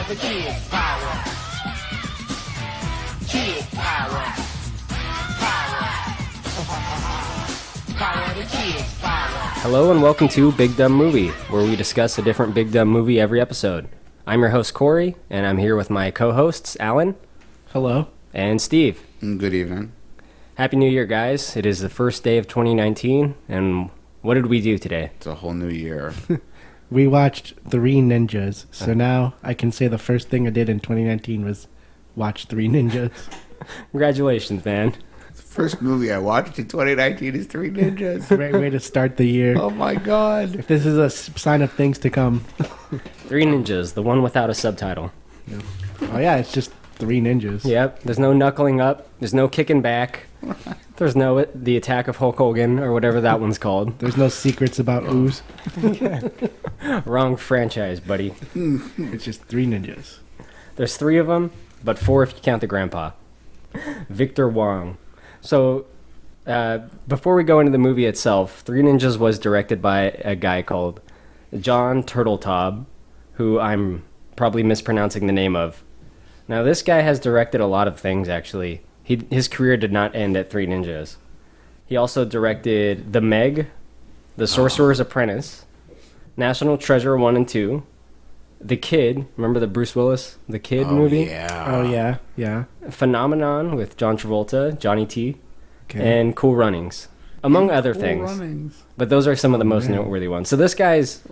the kids power. Kid power. Power the kids power. Hello and welcome to Big Dumb Movie, where we discuss a different Big Dumb movie every episode. I'm your host Corey, and I'm here with my co-hosts Alan. Hello. And Steve. Good evening. Happy New Year, guys. It is the first day of 2019, and what did we do today? It's a whole new year. We watched Three Ninjas, so now I can say the first thing I did in 2019 was watch Three Ninjas. Congratulations, man. The first movie I watched in 2019 is Three Ninjas. Great way to start the year. Oh my god. If this is a sign of things to come. Three Ninjas, the one without a subtitle. Oh yeah, it's just Three Ninjas. Yep, there's no knuckling up, there's no kicking back, there's no The Attack of Hulk Hogan, or whatever that one's called. There's no secrets about ooze. Wrong franchise, buddy. It's just Three Ninjas. There's three of them, but four if you count the grandpa. Victor Wong. So, before we go into the movie itself, Three Ninjas was directed by a guy called Jon Turteltaub, who I'm probably mispronouncing the name of. Now, this guy has directed a lot of things, actually. His career did not end at Three Ninjas. He also directed The Meg, The Sorcerer's Apprentice, National Treasure 1 and 2, The Kid, remember the Bruce Willis The Kid movie? Yeah. Oh yeah, yeah. Phenomenon with John Travolta, Johnny T, Okay. and Cool Runnings, among other things. But those are some of the most noteworthy ones. So this guy's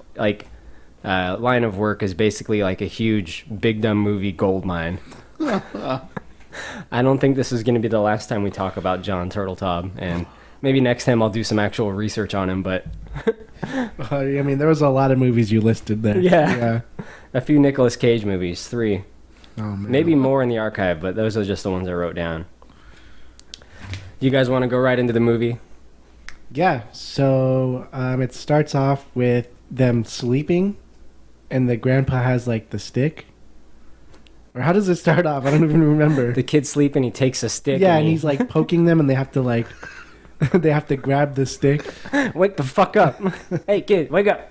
line of work is basically like a huge Big Dumb Movie gold mine. I don't think this is going to be the last time we talk about Jon Turteltaub, and maybe next time I'll do some actual research on him, but I mean, there was a lot of movies you listed there. Yeah. A few Nicolas Cage movies, 3. Oh, man. Maybe more in the archive, but those are just the ones I wrote down. You guys want to go right into the movie? Yeah, so it starts off with them sleeping, and the grandpa has, like, the stick. Or how does it start off? I don't even remember. The kid's sleeping, he takes a stick. Yeah, and he's, like, poking them, and they have to, like, they have to grab the stick. Wake the fuck up. Hey, kid, wake up.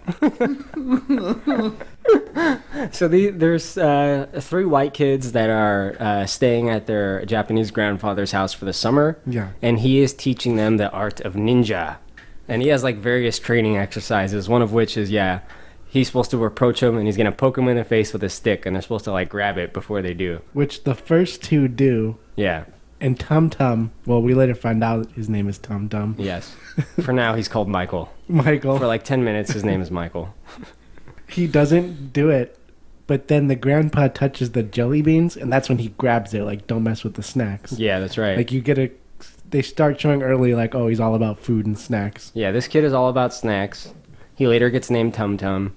So there's 3 white kids that are staying at their Japanese grandfather's house for the summer. Yeah. And he is teaching them the art of ninja. And he has like various training exercises, one of which is, he's supposed to approach him and he's going to poke him in the face with a stick, and they're supposed to like grab it before they do. Which the first 2 do. Yeah. And Tum Tum, well, we later find out his name is Tum Tum. Yes. For now, he's called Michael. Michael. For like 10 minutes, his name is Michael. He doesn't do it, but then the grandpa touches the jelly beans, and that's when he grabs it, like, don't mess with the snacks. Yeah, that's right. Like, they start showing early, like, oh, he's all about food and snacks. Yeah, this kid is all about snacks. He later gets named Tum Tum,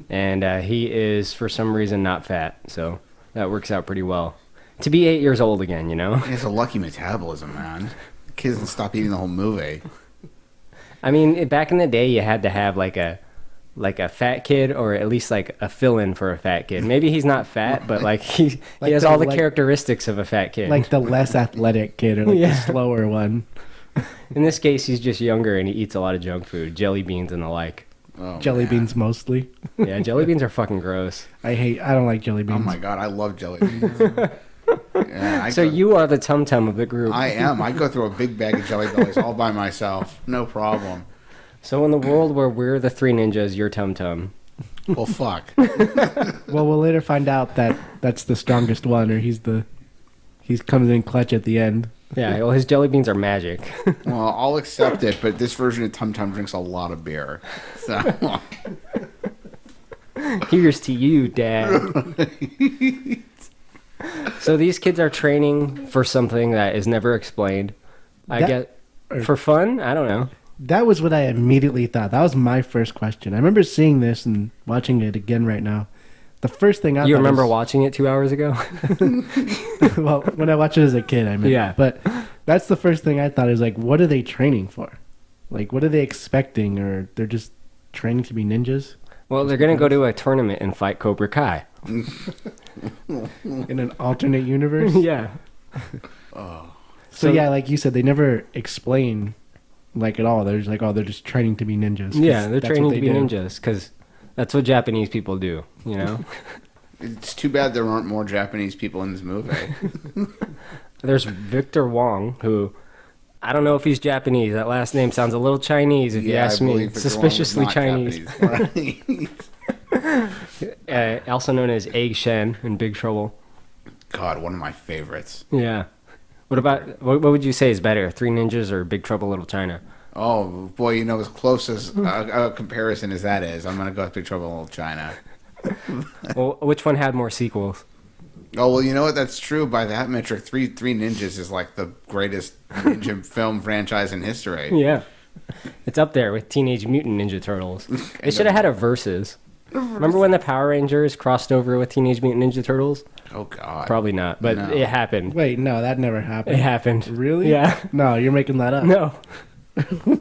and he is, for some reason, not fat, so that works out pretty well. To be 8 years old again, you know? He has a lucky metabolism, man. The kid doesn't stop eating the whole movie. I mean, back in the day, you had to have, like a fat kid, or at least, like, a fill-in for a fat kid. Maybe he's not fat, but, like, he has all the characteristics of a fat kid. Like the less athletic kid, or like the slower one. In this case, he's just younger, and he eats a lot of junk food, jelly beans and the like. Oh, Jelly man. beans mostly. Yeah, jelly beans are fucking gross. I don't like jelly beans. Oh my god, I love jelly beans. Yeah, You are the Tum Tum of the group. I am. I go through a big bag of Jelly Bellies all by myself. No problem. So in the world where we're the 3 ninjas, you're Tum Tum. Well, fuck. Well, we'll later find out that that's the strongest one, or he comes in clutch at the end. Yeah, well, his jelly beans are magic. Well, I'll accept it, but this version of Tum Tum drinks a lot of beer. So. Here's to you, Dad. So these kids are training for something that is never explained. I get for fun? I don't know. That was what I immediately thought. That was my first question. I remember seeing this and watching it again right now. The first thing I thought You remember watching it 2 hours ago? Well, when I watched it as a kid, I mean. Yeah. But that's the first thing I thought is, like, what are they training for? Like, what are they expecting? Or they're just training to be ninjas? Well, they're going to go to a tournament and fight Cobra Kai. In an alternate universe? Yeah. So yeah, like you said, they never explain, like, at all. They're just like, oh, they're just training to be ninjas. Yeah, they're that's training what to they be do. ninjas, because that's what Japanese people do, you know? It's too bad there aren't more Japanese people in this movie. There's Victor Wong, who I don't know if he's Japanese. That last name sounds a little Chinese, if you ask I me. believe Victor Wong was Suspiciously not Chinese. Japanese. Right. Also known as Egg Shen in Big Trouble. God, one of my favorites. Yeah. What would you say is better, Three Ninjas or Big Trouble Little China? Oh, boy, you know, as close as a comparison as that is, I'm going to go with Big Trouble in Little China. Well, which one had more sequels? Oh, well, you know what? That's true. By that metric, Three Ninjas is like the greatest ninja film franchise in history. Yeah. It's up there with Teenage Mutant Ninja Turtles. They should have had a Versus. Remember when the Power Rangers crossed over with Teenage Mutant Ninja Turtles? Oh, God. Probably not, but No. it happened. Wait, no, that never happened. It happened. Really? Yeah. No, you're making that up. No.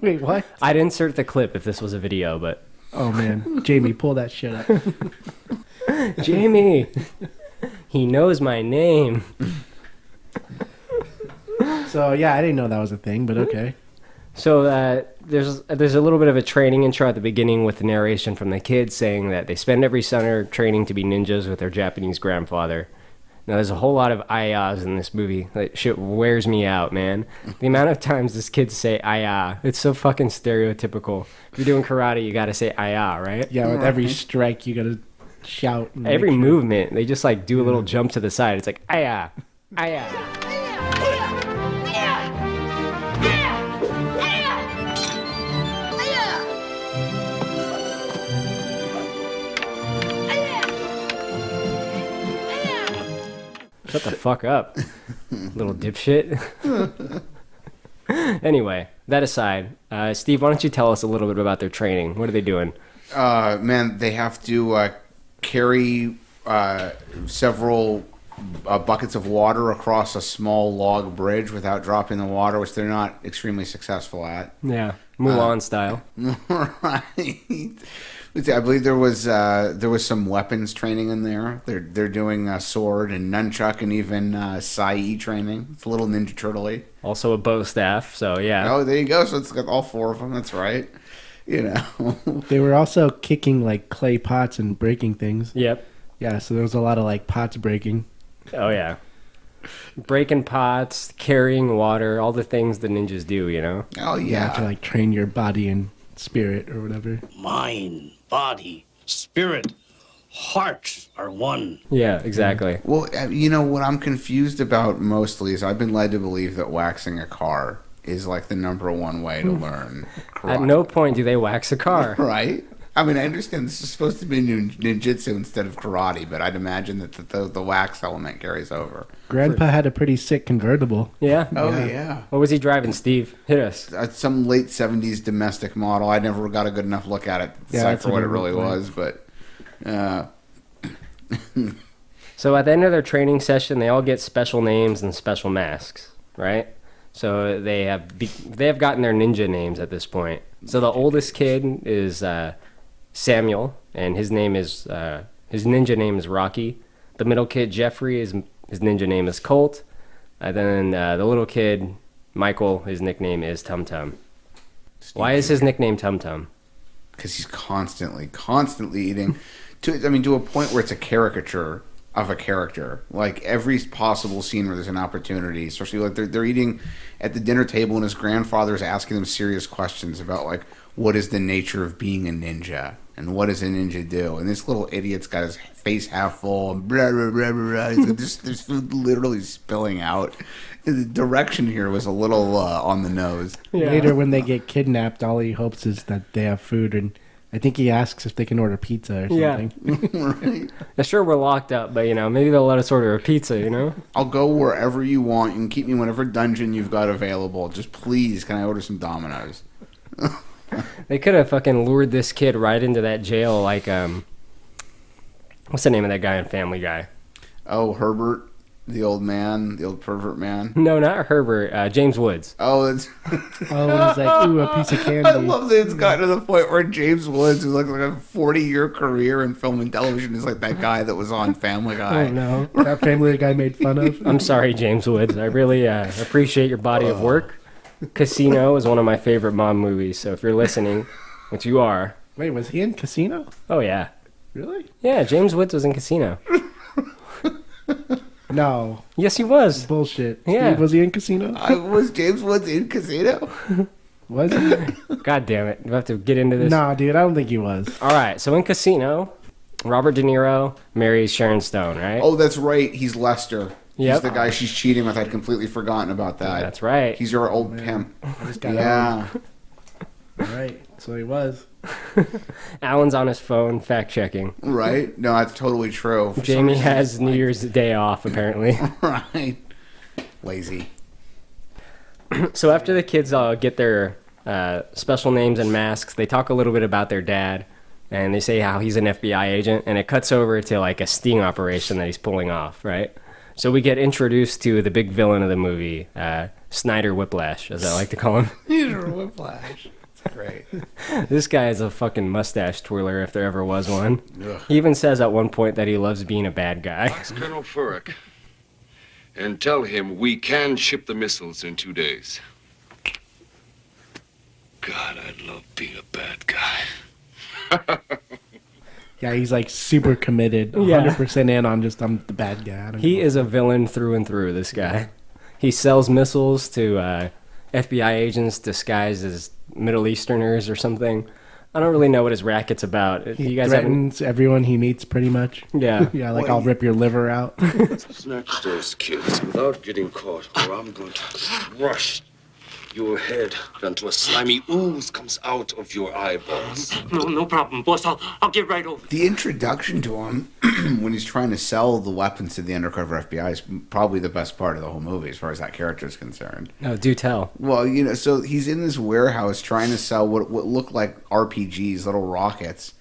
Wait, what? I'd insert the clip if this was a video, but... Oh, man. Jamie, pull that shit up. Jamie! He knows my name. So, yeah, I didn't know that was a thing, but okay. So there's a little bit of a training intro at the beginning with the narration from the kids saying that they spend every summer training to be ninjas with their Japanese grandfather. Now, there's a whole lot of ayahs in this movie. That shit wears me out, man. The amount of times this kids say ayah, it's so fucking stereotypical. If you're doing karate, you gotta say ayah, right? Yeah, with every strike, you gotta shout. And Every make sure- movement, they just like do a little jump to the side. It's like ayah, ayah. Shut the fuck up, little dipshit. Anyway, that aside, Steve, why don't you tell us a little bit about their training? What are they doing? Man, they have to carry several buckets of water across a small log bridge without dropping the water, which they're not extremely successful at. Yeah, Mulan style. Right. I believe there was some weapons training in there. They're doing sword and nunchuck and even sai training. It's a little Ninja Turtle-y. Also a bow staff, so yeah. Oh, there you go. So it's got all four of them. That's right. You know. They were also kicking, like, clay pots and breaking things. Yep. Yeah, so there was a lot of, like, pots breaking. Oh yeah. Breaking pots, carrying water, all the things the ninjas do, you know? Oh You yeah. have to, like, train your body and spirit or whatever. Mind, body, spirit, heart are one. Yeah, exactly. Well, you know what I'm confused about mostly is I've been led to believe that waxing a car is like the number one way to learn karate. At no point do they wax a car. Right? I mean, I understand this is supposed to be ninjutsu instead of karate, but I'd imagine that the wax element carries over. Grandpa had a pretty sick convertible. Yeah? Oh, yeah. What was he driving, Steve? Hit us. Some late 70s domestic model. I never got a good enough look at it to Yeah, decide that's for a what it good really point. was, but... So at the end of their training session, they all get special names and special masks, right? So they have gotten their ninja names at this point. So the oldest kid is Samuel, and his ninja name is Rocky. The middle kid, Jeffrey, his ninja name is Colt. And then the little kid, Michael, his nickname is Tum Tum. Why is his nickname Tum Tum? Because he's constantly eating to a point where it's a caricature of a character. Like every possible scene where there's an opportunity, especially like they're eating at the dinner table and his grandfather is asking them serious questions about like what is the nature of being a ninja and what does a ninja do, and this little idiot's got his face half full and blah blah blah blah. He's like, there's food literally spilling out. The direction here was a little on the nose. Yeah. Later, when they get kidnapped, all he hopes is that they have food, and I think he asks if they can order pizza or Yeah. something. Right? Now, sure, we're locked up, but, maybe they'll let us order a pizza, I'll go wherever you want. You can keep me in whatever dungeon you've got available. Just please, can I order some Domino's? They could have fucking lured this kid right into that jail like, what's the name of that guy in Family Guy? Oh, Herbert, the old pervert man. No, not Herbert, James Woods. Oh, it's... Oh, and he's like, ooh, a piece of candy. I love that it's gotten to the point where James Woods, who's like a 40-year career in film and television, is like that guy that was on Family Guy. Oh, no. That family guy made fun of. I'm sorry, James Woods. I really appreciate your body of work. Casino is one of my favorite mom movies, so if you're listening, which you are. Wait, was he in Casino? Oh, yeah. Really? Yeah, James Woods was in Casino. No. Yes, he was. Bullshit. Yeah. Steve, was he in Casino? Was James Woods in Casino? Was he? God damn it. We have to get into this. Nah, dude, I don't think he was. All right. So in Casino, Robert De Niro marries Sharon Stone, right? Oh, that's right. He's Lester. He's Yep. the guy she's cheating with. I'd completely forgotten about that. That's right. He's your old pimp. I just got Yeah. All right. So he was. Alan's on his phone fact checking. Right? No, that's totally true. For some Jamie reason, has it's New like- Year's Day off, apparently. Right. Lazy. So after the kids get their special names and masks, they talk a little bit about their dad, and they say how he's an FBI agent, and it cuts over to like a sting operation that he's pulling off, right? So we get introduced to the big villain of the movie, Snyder Whiplash, as I like to call him. Peter Whiplash. It's great. This guy is a fucking mustache twirler if there ever was one. Ugh. He even says at one point that he loves being a bad guy. Ask Colonel Furyk and tell him we can ship the missiles in 2 days. God, I'd love being a bad guy. Yeah, he's like super committed. Yeah. 100% in on just, I'm the bad guy. I don't He know. is a villain through and through, this guy. He sells missiles to FBI agents disguised as Middle Easterners or something. I don't really know what his racket's about. He You guys haven't... threatens everyone he meets pretty much. Yeah. Yeah, like Well, I'll rip your liver out. Snatch those kids without getting caught, or I'm going to crush your head until a slimy ooze comes out of your eyeballs. No problem, boss. I'll get right over. The introduction to him when he's trying to sell the weapons to the undercover FBI is probably the best part of the whole movie as far as that character is concerned. No, do tell. Well, you know, so he's in this warehouse trying to sell what look like RPGs, little rockets,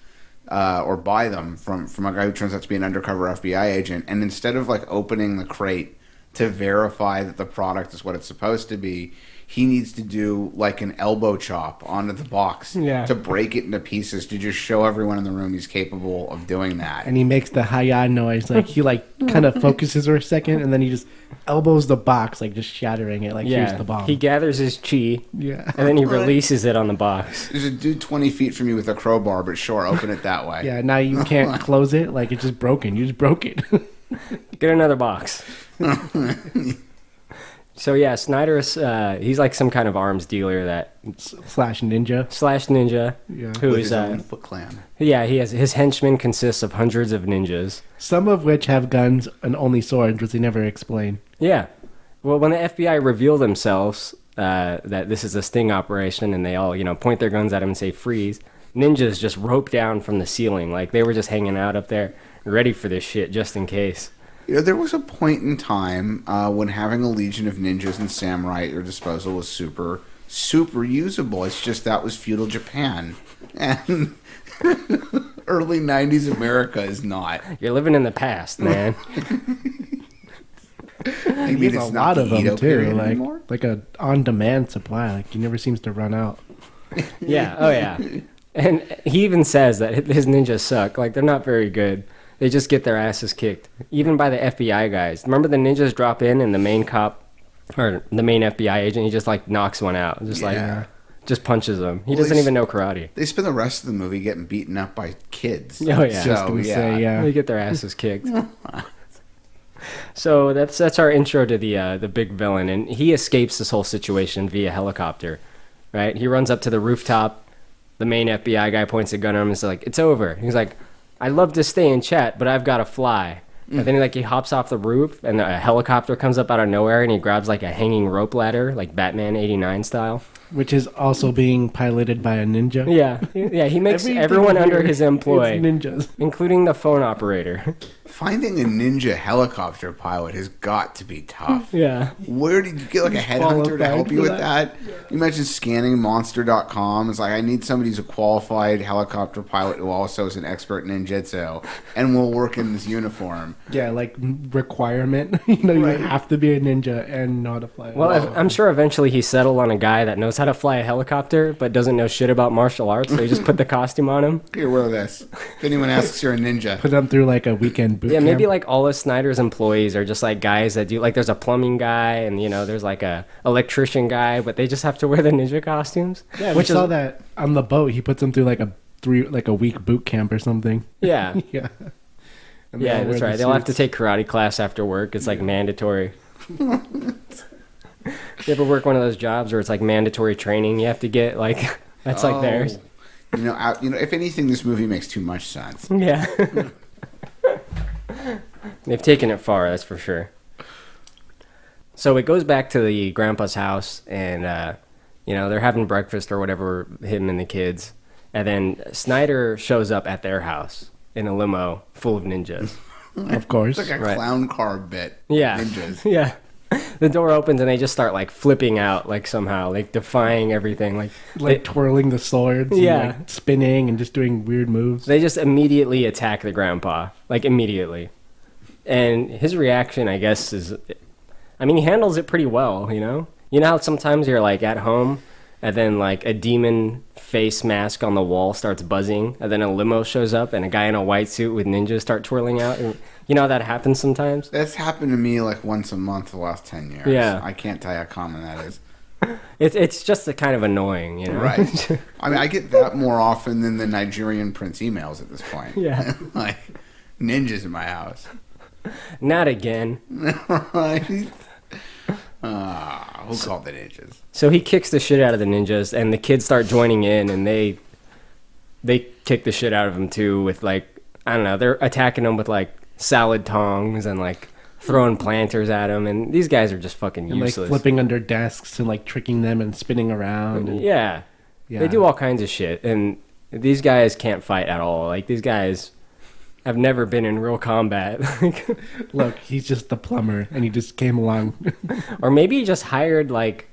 or buy them from a guy who turns out to be an undercover FBI agent. And instead of like opening the crate to verify that the product is what it's supposed to be, he needs to do like an elbow chop onto the box Yeah. to break it into pieces to just show everyone in the room he's capable of doing that. And he makes the hi-ya noise. Like he like kind of focuses for a second and then he just elbows the box, like just shattering it. Like here's Yeah. the bomb. He gathers his chi, Yeah. and then he releases it on the box. There's a dude 20 feet from you with a crowbar, but sure, open it that way. Yeah, now you can't close it. Like it's just broken. You just broke it. Get another box. So yeah, Snyder is he's like some kind of arms dealer that Slash ninja. slash ninja Yeah. who With is his own Foot Clan. yeah, he has his henchmen consists of hundreds of ninjas. Some of which have guns and only swords, which they never explain. Yeah. Well, when the FBI reveal themselves that this is a sting operation and they all, point their guns at him and say freeze, ninjas just rope down from the ceiling. Like they were just hanging out up there ready for this shit just in case. You know, there was a point in time when having a legion of ninjas and samurai at your disposal was super, super usable. It's just that was feudal Japan. And early 90s America is not. You're living in the past, man. I mean, There's it's a not lot of the them Edo too. period Like anymore. like a on-demand supply. Like he never seems to run out. Yeah, oh yeah. And he even says that his ninjas suck. Like they're not very good. They just get their asses kicked, even by the FBI guys. Remember the ninjas drop in and the main cop, or the main FBI agent, he just like knocks one out. Yeah. Just punches them. He Well, doesn't they even know karate. They spend the rest of the movie getting beaten up by kids. Oh, yeah. So, Just gonna say, yeah. They get their asses kicked. So that's our intro to the big villain, and he escapes this whole situation via helicopter, right? He runs up to the rooftop. The main FBI guy points a gun at him and is like, "It's over." He's like, "I'd love to stay and chat, but I've got to fly." And then he hops off the roof, and a helicopter comes up out of nowhere, and he grabs like a hanging rope ladder, like Batman '89 style. Which is also being piloted by a ninja. Yeah. He makes Everything everyone under here his is employ, ninjas. including the phone operator. Finding a ninja helicopter pilot has got to be tough. Yeah. Where did you get like a headhunter to qualified help you for with that? You imagine scanning monster.com. It's like, I need somebody who's a qualified helicopter pilot who also is an expert in ninjutsu and will work in this uniform. Yeah, like requirement. You have to be a ninja and not a flight. Well, I'm sure eventually he settled on a guy that knows how to fly a helicopter but doesn't know shit about martial arts, so he just put the costume on him. Here, wear this. If anyone asks, you're a ninja. put them through like a weekend boot Yeah, camp. maybe like all of Snyder's employees are just like guys that do, like there's a plumbing guy and there's like a electrician guy, but they just have to wear the ninja costumes. Yeah, we which saw is that on the boat. He puts them through like a week boot camp or something. yeah. Yeah. And they Yeah, all that's wear right. the They'll have to suits. take karate class after work. It's like mandatory. You ever work one of those jobs where it's like mandatory training you have to get? Like that's like theirs. If anything, this movie makes too much sense. Yeah. They've taken it far, that's for sure. So it goes back to the grandpa's house, and they're having breakfast or whatever, him and the kids, and then Snyder shows up at their house in a limo full of ninjas. Of course. It's like a Right. clown car bit. Yeah. Ninjas. Yeah. The door opens and they just start like flipping out, like somehow, like defying everything. Like twirling the swords. Yeah. And, like, spinning and just doing weird moves. They just immediately attack the grandpa, like immediately. And his reaction, I guess, is, I mean, he handles it pretty well, you know? You know how sometimes you're like at home and then like a demon face mask on the wall starts buzzing and then a limo shows up and a guy in a white suit with ninjas start twirling out? And you know how that happens sometimes? That's happened to me like once a month the last 10 years. Yeah. I can't tell you how common that is. It's just a kind of annoying, you know? Right. I mean, I get that more often than the Nigerian prince emails at this point. Yeah. Like, ninjas in my house. Not again. Right? Who called the ninjas? So he kicks the shit out of the ninjas, and the kids start joining in, and they kick the shit out of him too with like, I don't know, they're attacking him with like salad tongs and like throwing planters at him, and these guys are just fucking And like useless. flipping under desks and like tricking them and spinning around. And, Yeah. They do all kinds of shit, and these guys can't fight at all. Like these guys have never been in real combat. Look, he's just the plumber and he just came along. Or maybe he just hired like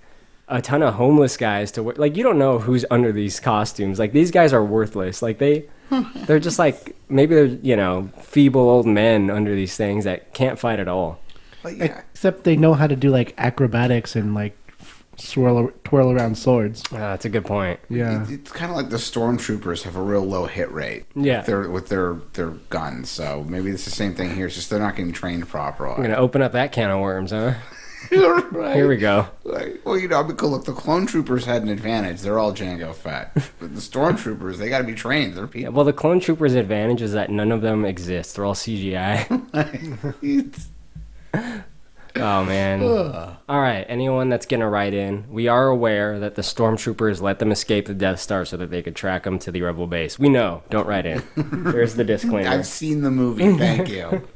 a ton of homeless guys to work. Like you don't know who's under these costumes. Like these guys are worthless. Like they're just like, maybe they're, feeble old men under these things that can't fight at all. But yeah, Except they know how to do like acrobatics and like twirl around swords. That's a good point. Yeah. it's kind of like the stormtroopers have a real low hit rate. Yeah. With their guns. So maybe it's the same thing here. It's just they're not getting trained properly. I'm going to open up that can of worms, huh? Right. Here we go. Like, well, because look, the clone troopers had an advantage. They're all Django Fett. But the stormtroopers, they got to be trained. They're Yeah, people. well, the clone troopers' advantage is that none of them exist. They're all CGI. Oh, man. All right, anyone that's going to write in, we are aware that the stormtroopers let them escape the Death Star so that they could track them to the Rebel base. We know. Don't write in. There's the disclaimer. I've seen the movie. Thank you.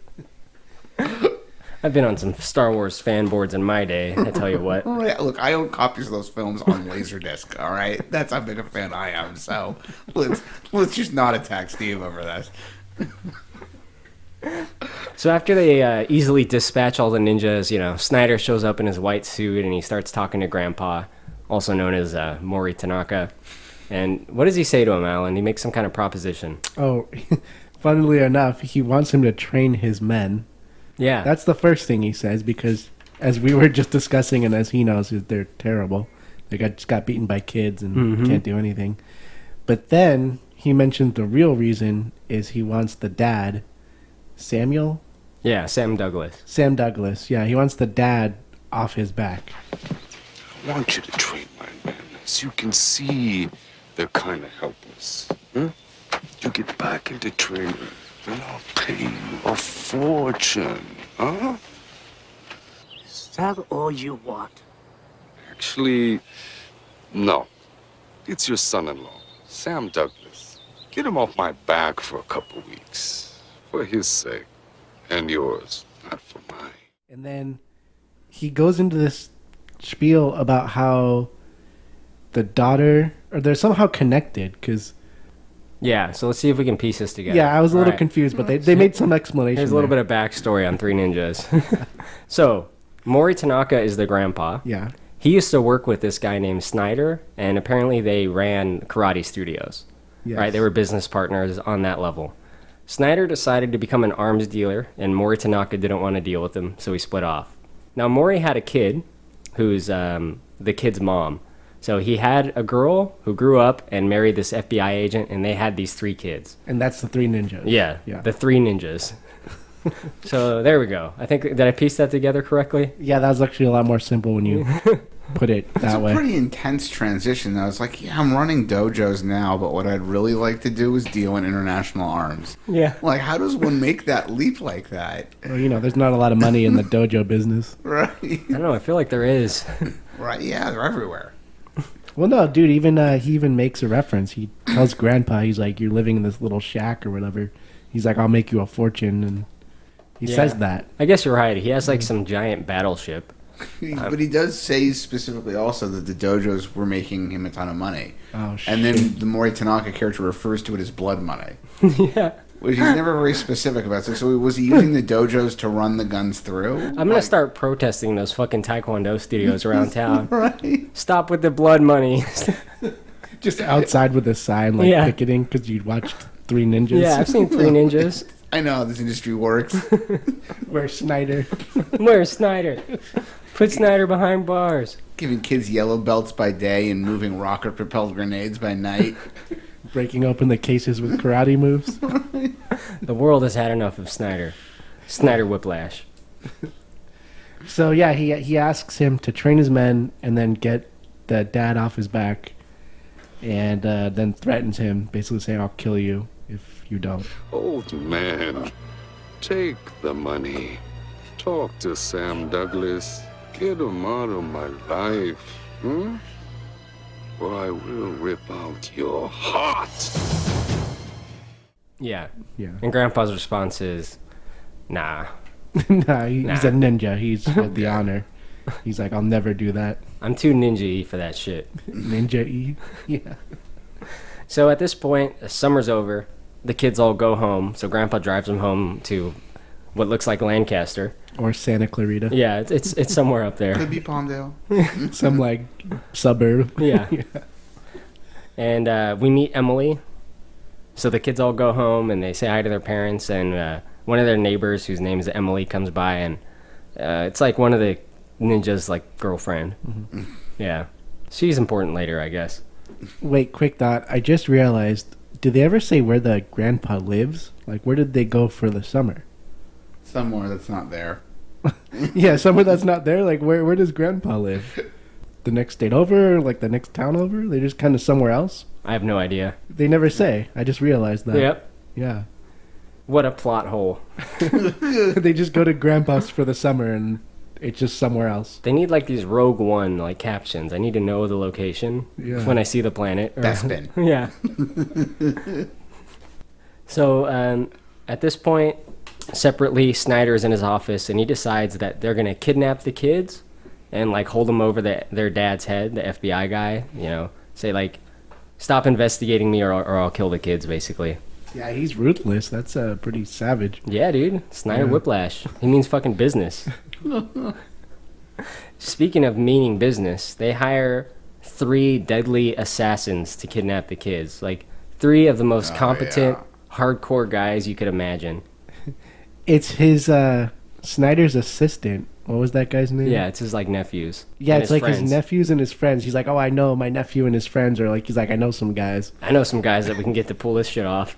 I've been on some Star Wars fan boards in my day, I tell you what. All right, look, I own copies of those films on Laserdisc. All right, that's how big a fan I am. So let's just not attack Steve over this. So after they easily dispatch all the ninjas, Snyder shows up in his white suit and he starts talking to Grandpa, also known as Mori Tanaka. And what does he say to him, Alan? He makes some kind of proposition. Oh, funnily enough, he wants him to train his men. Yeah. That's the first thing he says because, as we were just discussing and as he knows, they're terrible. They just got beaten by kids and can't do anything. But then he mentioned the real reason is he wants the dad, Samuel? Yeah, Sam Douglas. Sam Douglas. Yeah, he wants the dad off his back. I want you to train my men so you can see they're kind of helpless. Huh? You get back into training, and I'll pay you a fortune. Huh? Is that all you want? Actually, no. It's your son-in-law, Sam Douglas. Get him off my back for a couple weeks. For his sake. And yours, not for mine. And then he goes into this spiel about how the daughter, or they're somehow connected, because... Yeah, so let's see if we can piece this together. Yeah, I was a little All right. confused, but they made some explanation. Here's a little bit of backstory on Three Ninjas. So, Mori Tanaka is the grandpa. Yeah. He used to work with this guy named Snyder, and apparently they ran karate studios. Yes. Right? They were business partners on that level. Snyder decided to become an arms dealer, and Mori Tanaka didn't want to deal with him, so he split off. Now, Mori had a kid who's the kid's mom. So he had a girl who grew up and married this FBI agent, and they had these 3 kids. And that's the Three Ninjas. Yeah, the 3 ninjas. So there we go. I think, did I piece that together correctly? Yeah, that was actually a lot more simple when you put it It's that a way. pretty intense transition. I was like, yeah, I'm running dojos now, but what I'd really like to do is deal in international arms. Yeah. Like, how does one make that leap like that? Well, there's not a lot of money in the dojo business. Right? I don't know. I feel like there is. Right? Yeah, they're everywhere. Well, no, dude. He even makes a reference. He tells Grandpa, he's like, "You're living in this little shack or whatever." He's like, "I'll make you a fortune," and he Yeah. says that. I guess you're right. He has like some giant battleship. But he does say specifically also that the dojos were making him a ton of money. Oh shit! And then the Mori Tanaka character refers to it as blood money. Yeah. Which he's never very specific about. So was he using the dojos to run the guns through? I'm gonna start protesting those fucking Taekwondo studios around town. Right. Stop with the blood money. Just outside with a sign, like Yeah. picketing, because you watched Three Ninjas. Yeah, I've seen Three Ninjas. I know how this industry works. Where Snyder. Where's Snyder? Put Snyder behind bars. Giving kids yellow belts by day and moving rocket-propelled grenades by night. Breaking open the cases with karate moves. The world has had enough of Snyder. Snyder whiplash. So yeah, he asks him to train his men and then get the dad off his back, and then threatens him, basically saying, "I'll kill you if you don't." Old man, take the money. Talk to Sam Douglas. Get him out of my life. Or I will rip out your heart. Yeah. Yeah. And Grandpa's response is, nah. Nah, he's Nah. a ninja. He's got the honor. He's like, "I'll never do that." I'm too ninja-y for that shit. Ninja E. Yeah. So at this point, summer's over. The kids all go home. So Grandpa drives them home to what looks like Lancaster. Or Santa Clarita. Yeah, it's somewhere up there. Could be Palmdale. Some like suburb. Yeah. And we meet Emily. So the kids all go home and they say hi to their parents. And one of their neighbors, whose name is Emily, comes by. And it's like one of the ninjas' like girlfriend. Mm-hmm. Yeah. She's important later, I guess. Wait, quick thought. I just realized, did they ever say where the grandpa lives? Like, where did they go for the summer? Somewhere that's not there. Yeah, somewhere that's not there. Like, where does grandpa live? The next state over? Like, the next town over? They just kind of somewhere else? I have no idea. They never say. I just realized that. Yep. Yeah. What a plot hole. They just go to grandpa's for the summer and it's just somewhere else. They need like these Rogue One like captions. I need to know the location when I see the planet. Bespin. Yeah. So at this point, separately, Snyder's in his office and he decides that they're gonna kidnap the kids and like hold them over their dad's head, the FBI guy. Say like, stop investigating me or I'll kill the kids, basically. Yeah, he's ruthless. That's pretty savage. Yeah, dude. Snyder whiplash. He means fucking business. Speaking of meaning business, they hire 3 deadly assassins to kidnap the kids. Like 3 of the most competent, hardcore guys you could imagine. It's his Snyder's assistant. What was that guy's name? Yeah, it's his like nephews. Yeah, and it's like friends. his nephews and his friends. He's like, "Oh, I know my nephew and his friends," or like he's like, "I know some guys." I know some guys that we can get to pull this shit off.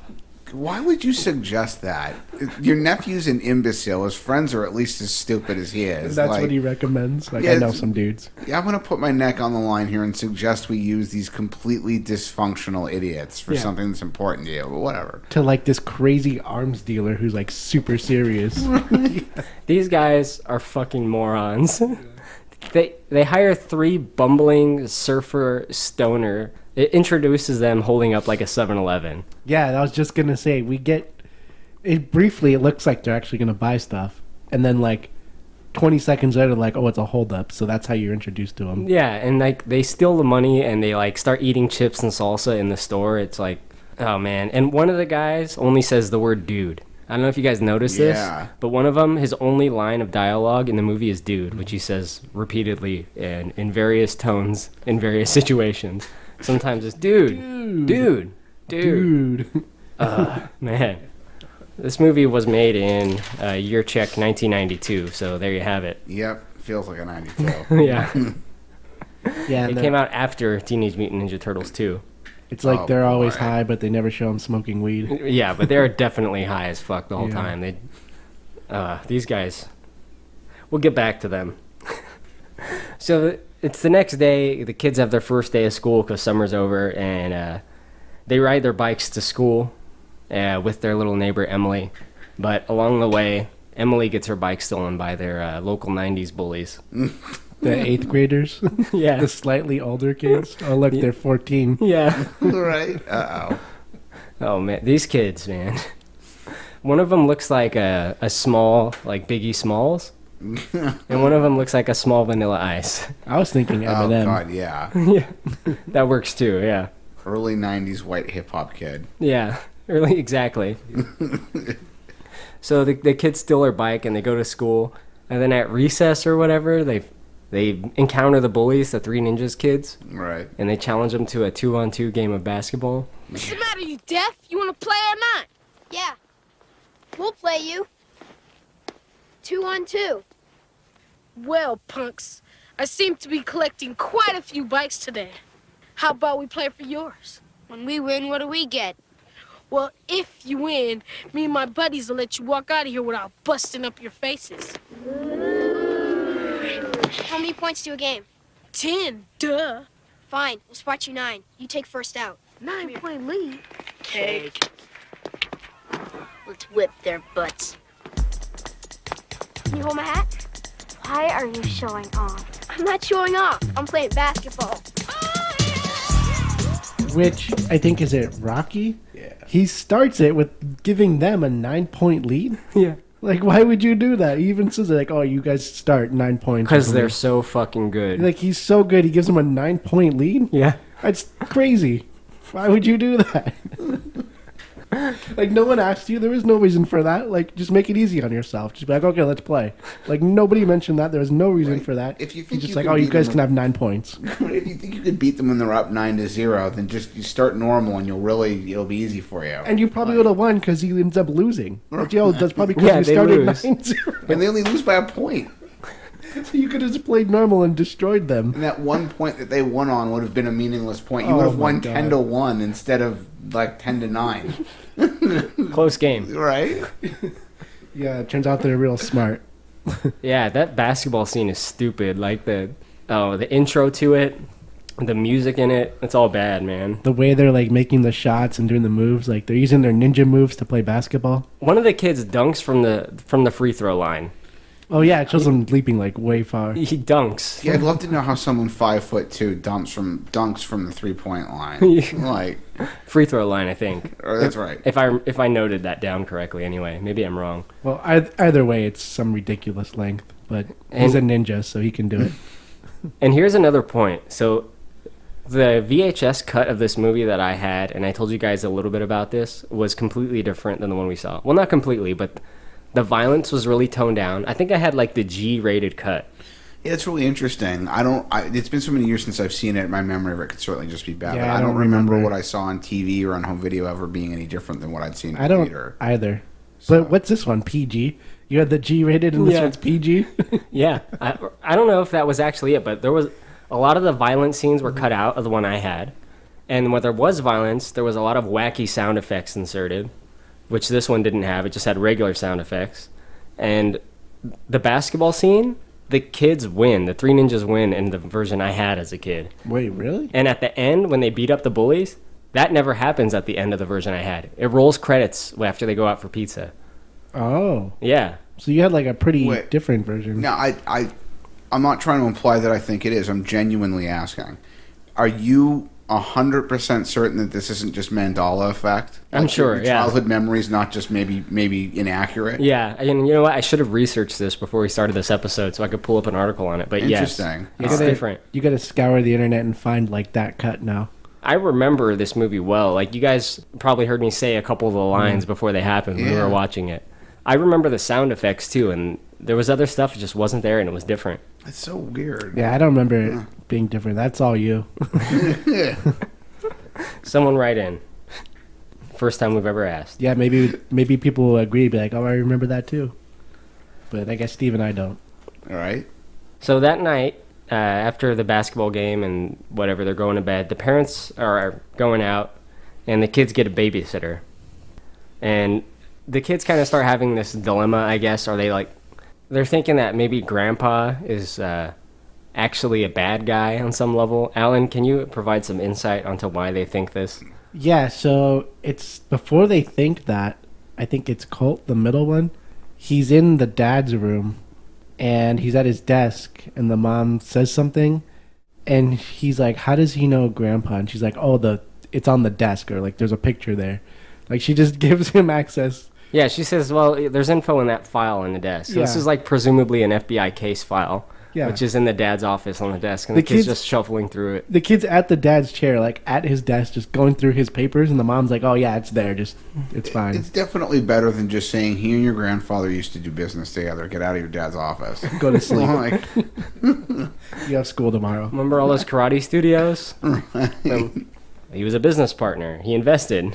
Why would you suggest that? Your nephew's an imbecile. His friends are at least as stupid as he is. That's Like, what he recommends. Like, Yeah, I know it's- some dudes. Yeah, I'm going to put my neck on the line here and suggest we use these completely dysfunctional idiots for something that's important to you, but whatever. To like this crazy arms dealer who's like super serious. These guys are fucking morons. They hire 3 bumbling surfer stoner. It introduces them holding up like a 7-Eleven. Yeah, I was just gonna say we get it briefly. It looks like they're actually gonna buy stuff, and then like 20 seconds later, like, oh, it's a holdup. So that's how you're introduced to them. Yeah, and like they steal the money and they like start eating chips and salsa in the store. It's like, oh man. And one of the guys only says the word dude. I don't know if you guys noticed this, but one of them, his only line of dialogue in the movie is dude, which he says repeatedly in various tones in various situations. Sometimes it's dude. Man. This movie was made in year check 1992, so there you have it. Yep, feels like a 92. Yeah. Yeah, It came out after Teenage Mutant Ninja Turtles 2. It's like Oh, they're always boy. high, but they never show them smoking weed. Yeah, but they're definitely high as fuck the whole Yeah. time. These guys, we'll get back to them. So it's the next day. The kids have their first day of school because summer's over, and they ride their bikes to school with their little neighbor Emily. But along the way, Emily gets her bike stolen by their local 90s bullies. The 8th graders? Yeah. The slightly older kids? Oh, look, they're 14. Yeah. Right? Uh-oh. Oh, man. These kids, man. One of them looks like a small, like Biggie Smalls. And one of them looks like a small Vanilla Ice. I was thinking Eminem. Oh, God, yeah. Yeah. That works too, yeah. Early 90s white hip-hop kid. Yeah. Really, exactly. So the kids steal their bike and they go to school. And then at recess or whatever, they encounter the bullies, the Three Ninjas kids. Right. And they challenge them to a 2-on-2 game of basketball. What's the matter, you deaf? You want to play or not? Yeah. We'll play you. 2-on-2. Well, punks, I seem to be collecting quite a few bikes today. How about we play for yours? When we win, what do we get? Well, if you win, me and my buddies will let you walk out of here without busting up your faces. How many points to a game? 10, duh. Fine, we'll spot you 9. You take first out. 9-point lead. Cake. Let's whip their butts. Can you hold my hat? Why are you showing off? I'm not showing off. I'm playing basketball. Which, I think, is it Rocky? Yeah. He starts it with giving them a 9-point lead. Yeah. Like, why would you do that? He even says, like, oh, you guys start 9 points. Because they're so fucking good. Like, he's so good, he gives them a 9-point lead? Yeah. That's crazy. Why would you do that? Like, no one asked you. There was no reason for that. Like, just make it easy on yourself. Just be like, okay, let's play. Like, nobody mentioned that. There was no reason Right. for that. If you think He's just you like, can oh, you beat guys them- can have 9 points. If you think you could beat them when they're up 9-0, then just you start normal and it'll be easy for you. And you probably would have won because he ends up losing. Like, yo, that's probably Yeah, because they we started lose. 9-0. And they only lose by a point. You could have just played normal and destroyed them. And that one point that they won on would have been a meaningless point. You Oh would have my won God. 10-1 instead of like 10-9. Close game. Right? Yeah, it turns out they're real smart. Yeah, that basketball scene is stupid. Like the intro to it, the music in it, it's all bad, man. The way they're like making the shots and doing the moves, like they're using their ninja moves to play basketball. One of the kids dunks from the free throw line. Oh yeah, it shows them leaping like way far. He dunks. Yeah, I'd love to know how someone 5'2" dunks from the 3-point line. Like, Free throw line, I think. that's right. If I noted that down correctly, anyway. Maybe I'm wrong. Well, either way, it's some ridiculous length, but he's a ninja, so he can do it. And here's another point. So the VHS cut of this movie that I had, and I told you guys a little bit about this, was completely different than the one we saw. Well, not completely, but the violence was really toned down. I think I had like the G-rated cut. Yeah, it's really interesting. It's been so many years since I've seen it. My memory of it could certainly just be bad. Yeah, but I I don't don't remember remember. what I saw on TV or on home video ever being any different than what I'd seen in I the don't theater. either. So- But what's this one? PG? You had the G-rated and this Yeah. one's PG? Yeah, I don't know if that was actually it, but there was a lot of the violent scenes were cut out of the one I had. And when there was violence, there was a lot of wacky sound effects inserted, which this one didn't have. It just had regular sound effects. And the basketball scene, the kids win. The Three Ninjas win in the version I had as a kid. Wait, really? And at the end, when they beat up the bullies, that never happens at the end of the version I had. It rolls credits after they go out for pizza. Oh. Yeah. So you had like a pretty Wait. different version. No, I'm not trying to imply that I think it is. I'm genuinely asking. Are you 100% certain that this isn't just Mandela effect? I'm Like, sure, your yeah. childhood memories, not just maybe inaccurate. Yeah, and you know what? I should have researched this before we started this episode so I could pull up an article on it. But yes, Interesting. it's different. You gotta scour the internet and find like that cut now. I remember this movie well. Like, you guys probably heard me say a couple of the lines before they happened when we Yeah. were watching it. I remember the sound effects too, and there was other stuff that just wasn't there, and it was different. It's so weird. Yeah, I don't remember it being different. That's all you. Someone write in. First time we've ever asked. Yeah, maybe people will agree, be like, oh, I remember that too. But I guess Steve and I don't. All right. So that night, after the basketball game and whatever, they're going to bed. The parents are going out, and the kids get a babysitter. And the kids kind of start having this dilemma, I guess. Are they like, they're thinking that maybe grandpa is actually a bad guy on some level. Alan, can you provide some insight onto why they think this? Yeah, so it's before they think that, I think it's Colt, the middle one. He's in the dad's room, and he's at his desk, and the mom says something, and he's like, how does he know Grandpa? And she's like, oh, it's on the desk, or like there's a picture there. Like she just gives him access. Yeah, she says, well, there's info in that file on the desk. So this Yeah. is like presumably an FBI case file, Yeah. which is in the dad's office on the desk, and the The kid's kid's- just shuffling through it. The kid's at the dad's chair, like at his desk, just going through his papers, and the mom's like, oh yeah, it's there, just, it's fine. It's definitely better than just saying he and your grandfather used to do business together. Get out of your dad's office. Go to sleep. Like, You have school tomorrow. Remember all those karate studios? He was a business partner. He invested.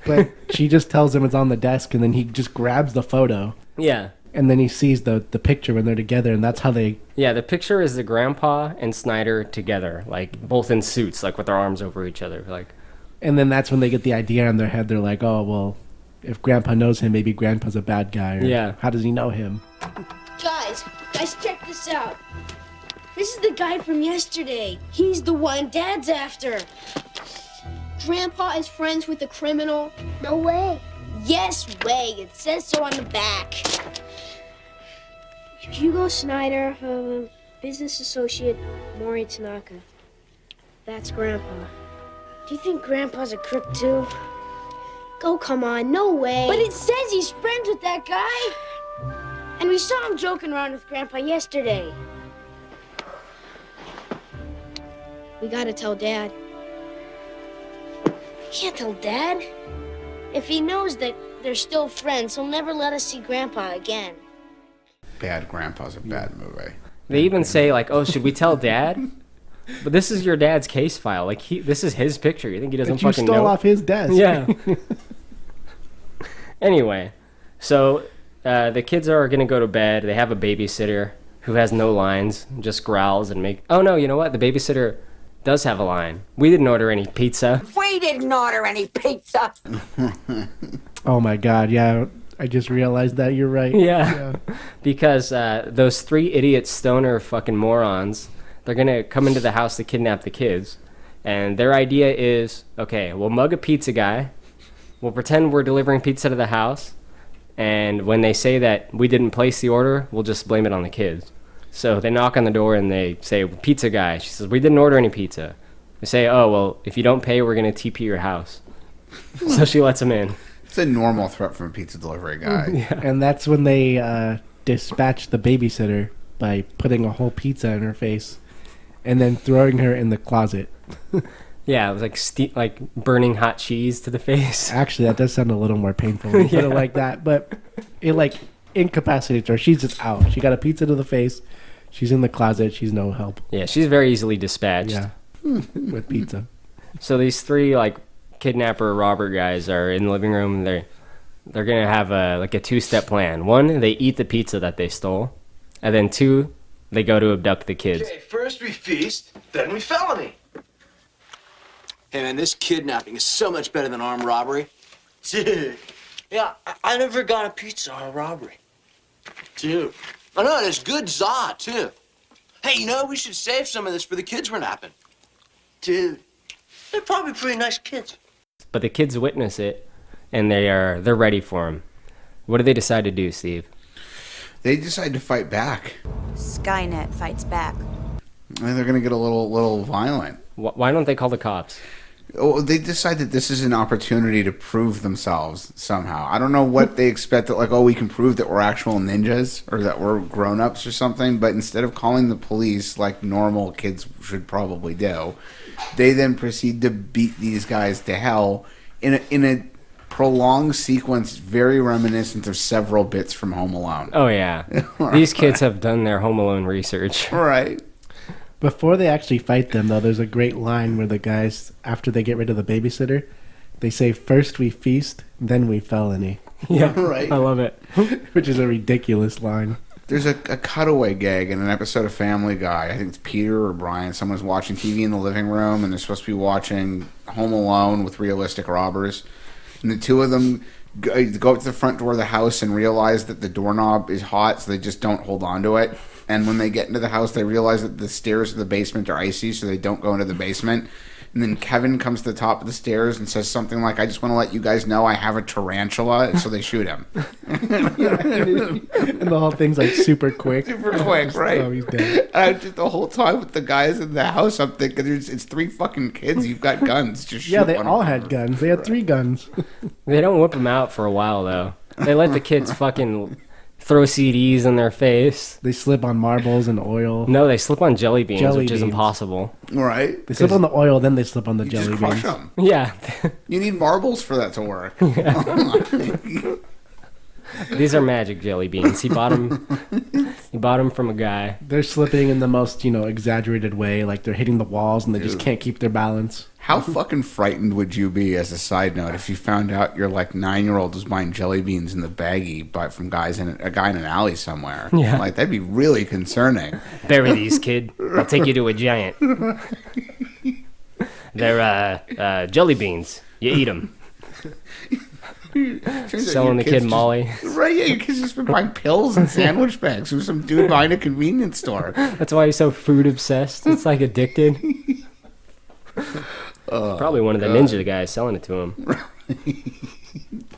But she just tells him it's on the desk, and then he just grabs the photo, Yeah. and then he sees the picture when they're together, and that's how they... Yeah, the picture is the grandpa and Snyder together, like both in suits, like with their arms over each other. Like, And then that's when they get the idea in their head. They're like, oh, well, if Grandpa knows him, maybe Grandpa's a bad guy. Or, Yeah. how does he know him? Guys, check this out. This is the guy from yesterday. He's the one Dad's after. Grandpa is friends with a criminal. No way. Yes way. It says so on the back. Hugo Snyder, business associate, Maury Tanaka. That's Grandpa. Do you think Grandpa's a crook too? Oh, come on, no way. But it says he's friends with that guy. And we saw him joking around with Grandpa yesterday. We gotta tell Dad. Can't tell Dad. If he knows that they're still friends, he'll never let us see Grandpa again. Bad Grandpa's a bad movie. they even say, like, oh, should we tell Dad? But this is your dad's case file. Like, this is his picture. You think he doesn't But you fucking stole know? off his desk. Yeah. Anyway, so the kids are going to go to bed. They have a babysitter who has no lines, just growls and make... Oh, no, you know what? The babysitter does have a line. We didn't order any pizza. We didn't order any pizza. Oh my God! Yeah, I just realized that. You're right. Yeah. Because those three idiot stoner fucking morons, they're going to come into the house to kidnap the kids. And their idea is, okay, we'll mug a pizza guy. We'll pretend we're delivering pizza to the house. And when they say that we didn't place the order, we'll just blame it on the kids. So they knock on the door and they say, pizza guy. She says, we didn't order any pizza. They say, oh, well, if you don't pay, we're going to TP your house. So she lets them in. It's a normal threat from a pizza delivery guy. Yeah. And that's when they dispatch the babysitter by putting a whole pizza in her face and then throwing her in the closet. Yeah, it was like like burning hot cheese to the face. Actually, that does sound a little more painful when you put it like that, but it like incapacitates her. She's just out. She got a pizza to the face. She's in the closet. She's no help. Yeah, she's very easily dispatched. Yeah, with pizza. So these three like kidnapper robber guys are in the living room. They're gonna have a two-step plan. One, they eat the pizza that they stole, and then two, they go to abduct the kids. Okay, first we feast, then we felony. Hey man, this kidnapping is so much better than armed robbery. Dude, yeah, I never got a pizza on a robbery. Dude, I know, there's good za, too. Hey, you know, we should save some of this for the kids we're napping. Dude, they're probably pretty nice kids. But the kids witness it, and they're ready for him. What do they decide to do, Steve? They decide to fight back. Skynet fights back. And they're going to get a little violent. Why don't they call the cops? Oh, they decide that this is an opportunity to prove themselves somehow. I don't know what they expect, that like, oh, we can prove that we're actual ninjas or that we're grown-ups or something, but instead of calling the police like normal kids should probably do, they then proceed to beat these guys to hell in a prolonged sequence very reminiscent of several bits from Home Alone. Oh, yeah. These kids have done their Home Alone research. Right. Before they actually fight them, though, there's a great line where the guys, after they get rid of the babysitter, they say, first we feast, then we felony. Yeah, right. I love it. Which is a ridiculous line. There's a cutaway gag in an episode of Family Guy. I think it's Peter or Brian. Someone's watching TV in the living room, and they're supposed to be watching Home Alone with realistic robbers. And the two of them go up to the front door of the house and realize that the doorknob is hot, so they just don't hold on to it. And when they get into the house, they realize that the stairs to the basement are icy, so they don't go into the basement. And then Kevin comes to the top of the stairs and says something like, I just want to let you guys know I have a tarantula. And so they shoot him. And the whole thing's like super quick. Super quick, right? Oh, he's dead. Just the whole time with the guys in the house, I'm thinking, it's 3 fucking kids. You've got guns. Just shoot they one all of them. had guns. They had 3 guns. They don't whip them out for a while, though. They let the kids fucking throw CDs in their face. They slip on marbles and oil. No, they slip on jelly beans, Jelly which is beans. impossible. Right? They slip on the oil, then they slip on the You jelly just crush beans. them. Yeah. You need marbles for that to work. These are magic jelly beans. He bought them from a guy. They're slipping in the most, exaggerated way. Like they're hitting the walls and they just can't keep their balance. How fucking frightened would you be, as a side note, if you found out your 9-year-old was buying jelly beans in the baggie from a guy in an alley somewhere? Yeah. That'd be really concerning. Bury these, kid. I'll take you to a giant. They're jelly beans. You eat them. Selling the kid Molly. Right, yeah, your kid's just been buying pills and sandwich bags from some dude behind a convenience store. That's why he's so food obsessed. It's like addicted. Probably one of the ninja guys selling it to him.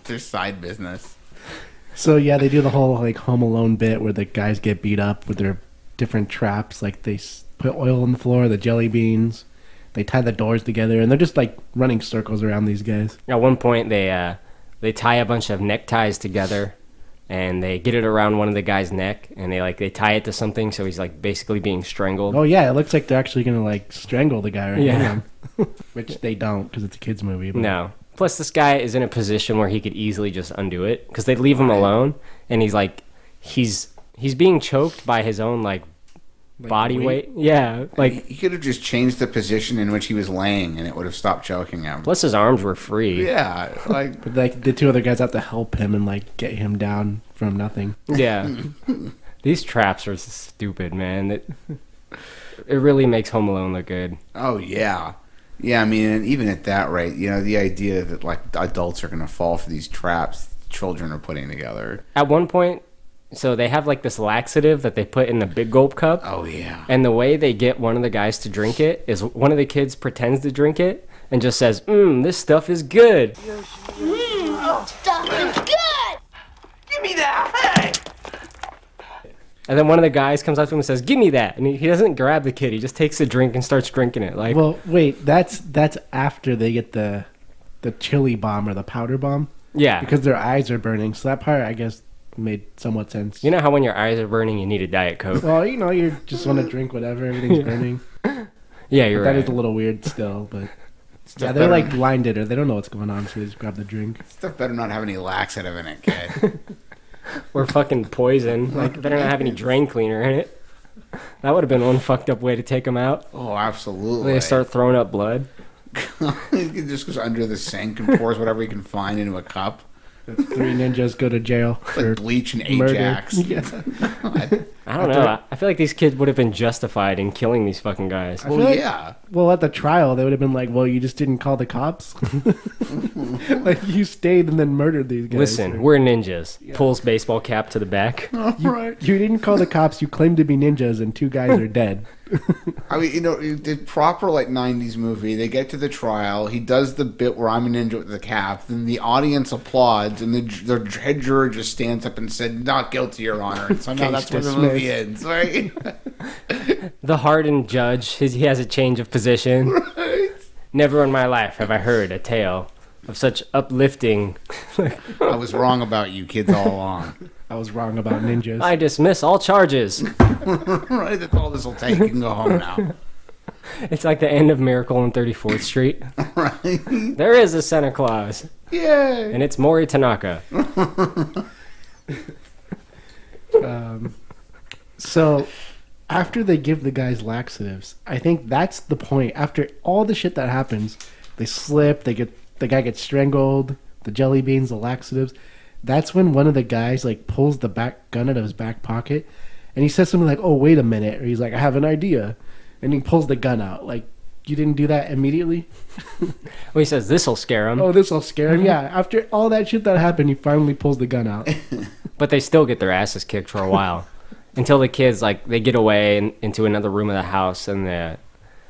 Their side business. So yeah, they do the whole Home Alone bit where the guys get beat up with their different traps. Like they put oil on the floor, the jelly beans. They tie the doors together, and they're just running circles around these guys. At one point, they tie a bunch of neckties together, and they get it around one of the guy's neck, and they tie it to something, so he's basically being strangled. Oh yeah, it looks like they're actually gonna strangle the guy right Yeah. now. Which they don't, because it's a kids movie. But. No. Plus, this guy is in a position where he could easily just undo it, because they'd leave him alone, and he's being choked by his own body weight. Yeah, he could have just changed the position in which he was laying, and it would have stopped choking him. Plus, his arms were free. Yeah, but the 2 other guys have to help him and get him down from nothing. Yeah, these traps are stupid, man. It really makes Home Alone look good. Oh yeah, yeah. I mean, and even at that rate, the idea that adults are going to fall for these traps children are putting together. At one point. So they have this laxative that they put in the big gulp cup. Oh, yeah. And the way they get one of the guys to drink it is one of the kids pretends to drink it and just says, this stuff is good. Stuff is good! Give me that! Hey! And then one of the guys comes up to him and says, give me that. And he doesn't grab the kid. He just takes the drink and starts drinking it. Well, wait, that's after they get the chili bomb or the powder bomb. Yeah. Because their eyes are burning. So that part, I guess, made somewhat sense. You know how when your eyes are burning, you need a Diet Coke? Well, you just want to drink whatever. Everything's burning. Yeah, you're right. That is a little weird still, but... Yeah, they're blinded or they don't know what's going on, so they just grab the drink. Stuff better not have any laxative in it, kid. Or fucking poison. Better not have any drain cleaner in it. That would have been one fucked up way to take them out. Oh, absolutely. They start throwing up blood. He just goes under the sink and pours whatever he can find into a cup. 3 ninjas go to jail for bleach and murder. Ajax. Yeah. I don't know. I feel like these kids would have been justified in killing these fucking guys. Well, yeah. Well, at the trial, they would have been like, well, you just didn't call the cops? You stayed and then murdered these guys. Listen, we're ninjas. Yeah. Pulls baseball cap to the back. You didn't call the cops. You claimed to be ninjas, and 2 guys are dead. I mean, the proper 90s movie. They get to the trial. He does the bit where I'm a ninja with the cap. Then the audience applauds, and the head juror just stands up and said, "Not guilty, Your Honor." And somehow that's where the movie ends, right? The hardened judge, he has a change of position. Right. Never in my life have I heard a tale of such uplifting. I was wrong about you kids all along. I was wrong about ninjas. I dismiss all charges. Right, that's all this will take. You can go home now. It's like the end of Miracle on 34th Street. Right. There is a Santa Claus. Yay! And it's Mori Tanaka. So, after they give the guys laxatives, I think that's the point. After all the shit that happens, they slip, the guy gets strangled, the jelly beans, the laxatives. That's when one of the guys pulls the back gun out of his back pocket, and he says something like, "Oh, wait a minute," or he's like, "I have an idea," and he pulls the gun out. You didn't do that immediately? Well, he says this'll scare him. Oh, this'll scare him. Yeah, after all that shit that happened, he finally pulls the gun out. But they still get their asses kicked for a while. until the kids like they get away into another room of the house, and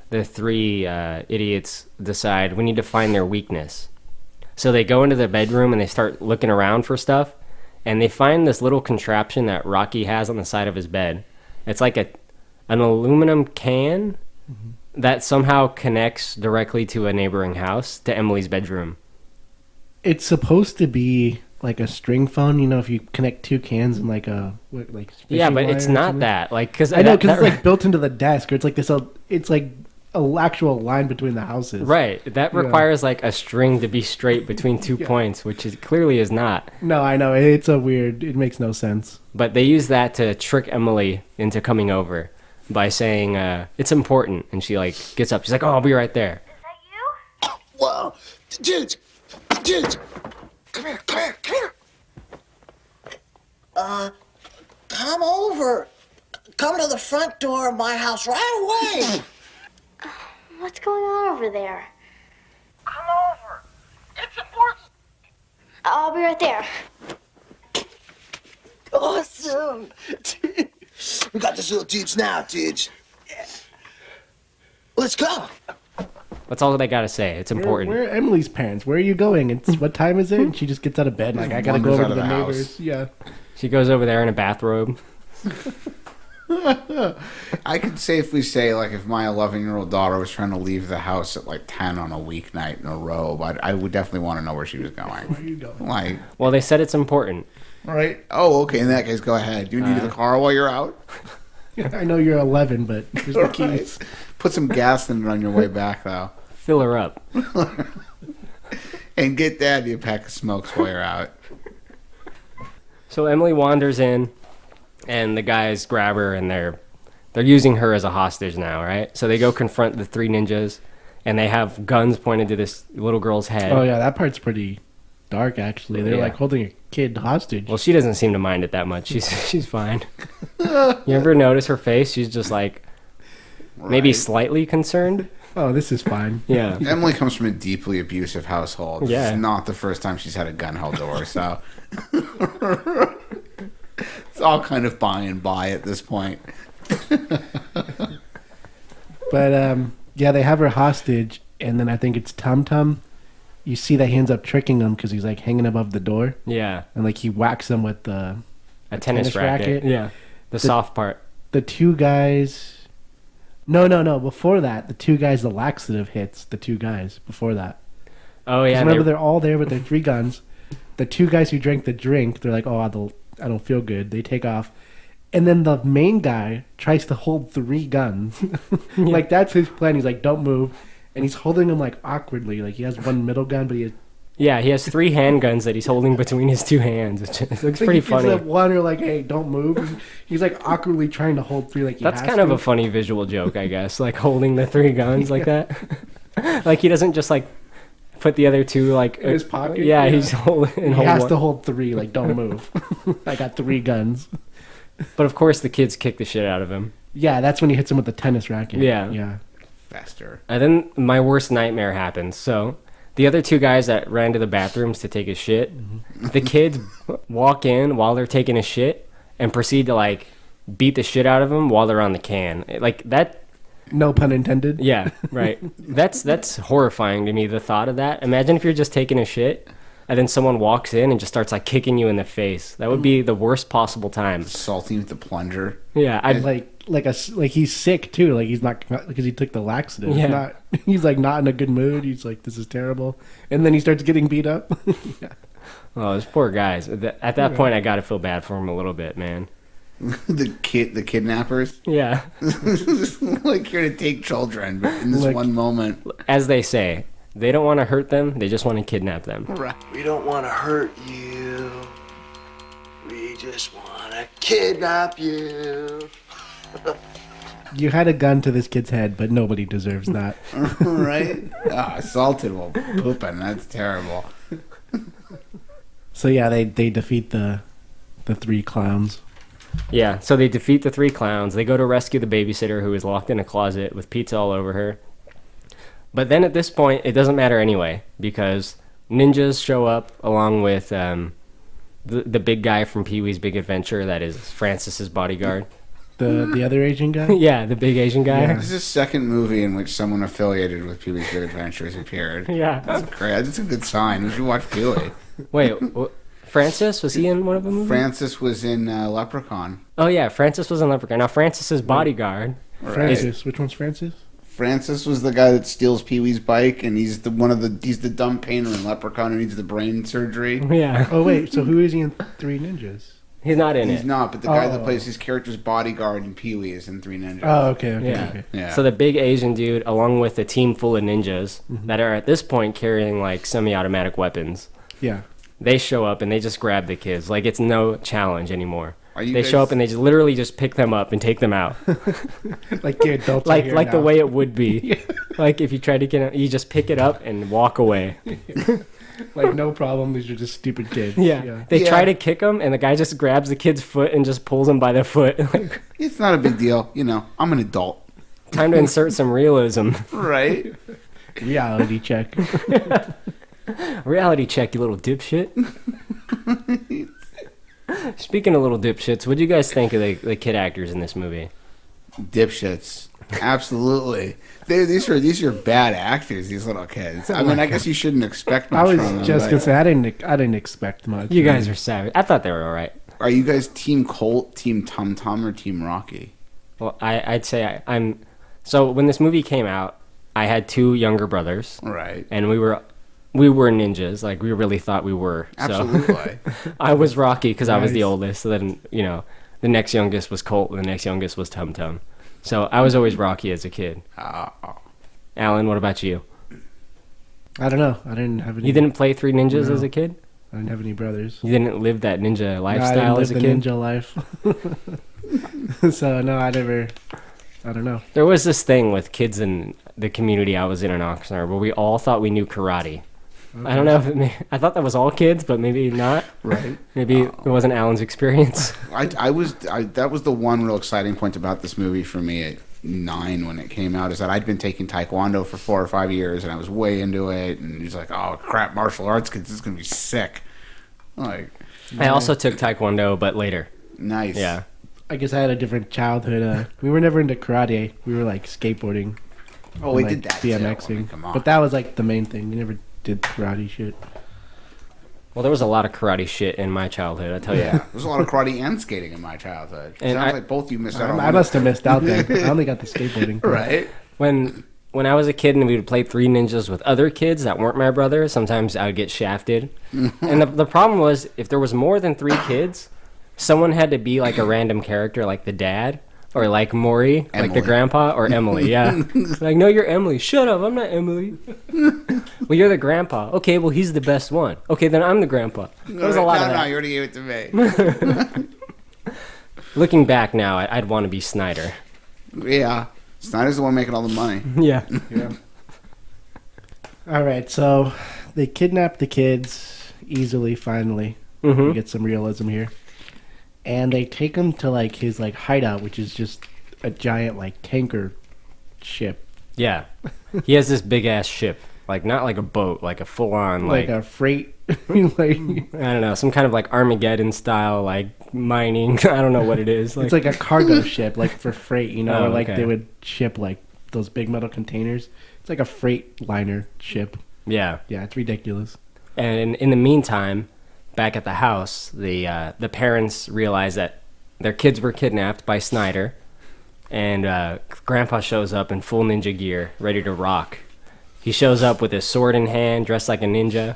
the three idiots decide we need to find their weakness. So they go into the bedroom and they start looking around for stuff, and they find this little contraption that Rocky has on the side of his bed. It's like an aluminum can that somehow connects directly to a neighboring house, to Emily's bedroom. It's supposed to be like a string phone, you know, if you connect two cans and like a yeah, but wire it's or not something. that. Like, because I know, because it's like built into the desk, or it's like this. It's like a actual line between the houses. Right. That requires like a string to be straight between 2 points, which it clearly is not. No, I know, it's a weird. It makes no sense. But they use that to trick Emily into coming over by saying it's important, and she like gets up. She's like, "Oh, I'll be right there." Whoa, dudes, come here. Come over. Come to the front door of my house right away. What's going on over there? Come over. It's important. I'll be right there. Awesome. We got this little dudes now, dudes. Let's go. That's all they gotta say. It's important. Where are Emily's parents? Where are you going? It's what time is it? And she just gets out of bed. Like, I gotta go over to the neighbors. Yeah. She goes over there in a bathrobe. I could safely say, like, if my 11-year-old daughter was trying to leave the house at like 10 on a weeknight in a robe, I would definitely want to know where she was going. Where are you going? Like, well, they said it's important. Right. Oh, okay. In that case, go ahead. Do you need the car while you're out? I know you're 11, but here's the keys. Right. Put some gas in it on your way back, though. Fill her up. And get Daddy a pack of smokes while you're out. So Emily wanders in, and the guys grab her, and they're using her as a hostage now, right? So they go confront the three ninjas, and they have guns pointed to this little girl's head. Oh yeah, that part's pretty dark, actually. They're Yeah. like holding a kid hostage. Well, she doesn't seem to mind it that much. She's fine. You ever notice her face? She's just like maybe slightly concerned. Oh, this is fine. Yeah. Emily comes from a deeply abusive household. Yeah. It's not the first time she's had a gun held to her, so it's all kind of by and by at this point. But yeah, they have her hostage, and then I think it's Tum Tum. You see that he ends up tricking him because he's like hanging above the door. Yeah. And like he whacks him with a tennis racket. Yeah. The soft part. The two guys. No. Before that, the two guys, the laxative hits the two guys before that. Oh yeah. Remember, they're all there with their 3 guns. The 2 guys who drank the drink, they're like, "Oh, I don't feel good." They take off, and then the main guy tries to hold 3 guns. Like that's his plan. He's like, "Don't move," and he's holding them like awkwardly. Like he has one middle gun, but he has 3 handguns that he's holding between his 2 hands. It looks pretty funny. That one are like, "Hey, don't move." He's like awkwardly trying to hold 3. Like that's kind of a funny visual joke, I guess. Like holding the 3 guns like that. Like he doesn't just like put the other 2 like in his pocket. Yeah, he's holding. He has to hold 3. Like, don't move. I got 3 guns. But of course, the kids kick the shit out of him. Yeah, that's when he hits him with the tennis racket. Yeah. Faster. And then my worst nightmare happens. So the other 2 guys that ran to the bathrooms to take a shit, the kids walk in while they're taking a shit and proceed to like beat the shit out of them while they're on the can. Like that. No pun intended. Yeah, right. That's horrifying to me, the thought of that. Imagine if you're just taking a shit and then someone walks in and just starts like kicking you in the face. That would be the worst possible time. Salty with the plunger. Yeah, I'd like he's sick too. Like he's not, because he took the laxative. Yeah. He's like not in a good mood. He's like, this is terrible. And then he starts getting beat up. Yeah. Oh, those poor guys. At that point, I gotta feel bad for him a little bit, man. the kidnappers. Yeah. Like you're to take children, but in this one moment, as they say, they don't want to hurt them. They just want to kidnap them. Right. We don't want to hurt you. We just want to kidnap you. You had a gun to this kid's head, but nobody deserves that. Right? Assaulted while pooping. That's terrible. So yeah, they defeat the 3 clowns. Yeah, so they defeat the 3 clowns. They go to rescue the babysitter who is locked in a closet with pizza all over her. But then at this point, it doesn't matter anyway, because ninjas show up along with the big guy from Pee-wee's Big Adventure that is Francis's bodyguard. The other Asian guy? Yeah, the big Asian guy. Yeah. This is the second movie in which someone affiliated with Pee-wee's Big Adventure has appeared. Yeah. That's great. That's a good sign. We should watch Pee-wee. Wait, Francis, was he in one of the movies? Francis was in Leprechaun. Oh yeah, Francis was in Leprechaun. Now Francis's bodyguard. Francis. Which one's Francis? Francis was the guy that steals Pee-wee's bike, and he's the dumb painter in Leprechaun who needs the brain surgery. Yeah. Oh wait, so who is he in Three Ninjas? He's not in it. He's not, but the guy that plays his character's bodyguard in Pee-wee is in Three Ninjas. Oh, okay. Yeah. So the big Asian dude, along with a team full of ninjas that are at this point carrying like semi-automatic weapons. Yeah. They show up and they just grab the kids. Like it's no challenge anymore. They guys- show up and they just literally just pick them up and take them out. Like the adults. like are here like the now. way it would be. Like if you try to get it, you just pick it up and walk away. Like no problem. These are just stupid kids. Yeah. They try to kick him and the guy just grabs the kid's foot and just pulls him by the foot. Like, It's not a big deal. You know, I'm an adult. time to insert some realism. Right? Reality check. Reality check, you little dipshit. Speaking of little dipshits, what do you guys think of the kid actors in this movie? Dipshits. Absolutely. These are bad actors, these little kids. I mean, I guess you shouldn't expect much I was from them. just but- gonna say I didn't expect much. You guys are savage. I thought they were all right. Are you guys Team Colt, Team Tum Tum, or Team Rocky? Well, I'd say I'm. So when this movie came out, I had two younger brothers, Right. and we were ninjas. Like we really thought we were. Absolutely. So I was Rocky because I was the Nice. oldest. So then the next youngest was Colt, and the next youngest was Tum Tum. So I was always Rocky as a kid. Alan, what about you? I don't know. I didn't have any. You didn't play Three Ninjas No. as a kid? I didn't have any brothers. You didn't live that ninja No, I lifestyle didn't as a live kid? the ninja life. So no, I don't know. There was this thing with kids in the community I was in Oxnard where we all thought we knew karate. I don't know if I thought that was all kids, but maybe not. Right. Maybe it wasn't Alan's experience. That was the one real exciting point about this movie for me at 9 when it came out, is that I'd been taking Taekwondo for 4 or 5 years and I was way into it, and he's like, oh crap, martial arts kids, this is gonna be sick. Like, I also took Taekwondo, but later. nice. Yeah. I guess I had a different childhood. We were never into karate. We were like skateboarding. Oh, we and, did like, that too. I BMXing. mean, come on. But that was like the main thing. We never did karate shit. Well, there was a lot of karate shit in my childhood, I tell you. Yeah, there's a lot of karate and skating in my childhood. And Sounds I- like both you missed out on. I must have missed out then. I only got the skateboarding. part. Right. When I was a kid and we would play Three Ninjas with other kids that weren't my brother, sometimes I would get shafted. And the problem was, if there was more than 3 kids, someone had to be like a random character, like the dad, or like Maury, like the Emily. grandpa, or Emily, yeah. Like, no, you're Emily. Shut up, I'm not Emily. Well, you're the grandpa. Okay, well, he's the best one. Okay, then I'm the grandpa. There was a lot of No, that. you already gave it to me. Looking back now, I'd want to be Snyder. Yeah. Snyder's the one making all the money. Yeah. All right, so they kidnap the kids easily. Finally, Mm-hmm. we get some realism here, and they take him to like his like hideout, which is just a giant like tanker ship, Yeah. He has this big ass ship. Like, not like a boat, like a full on, like a freight. like I don't know, some kind of like Armageddon style, like mining. I don't know what it is. it's like a cargo ship, like for freight. You know, Oh, where, like okay. they would ship like those big metal containers. It's like a freight liner ship. Yeah. Yeah, it's ridiculous. And in the meantime, back at the house, the parents realize that their kids were kidnapped by Snyder, and Grandpa shows up in full ninja gear, ready to rock. He shows up with his sword in hand, dressed like a ninja,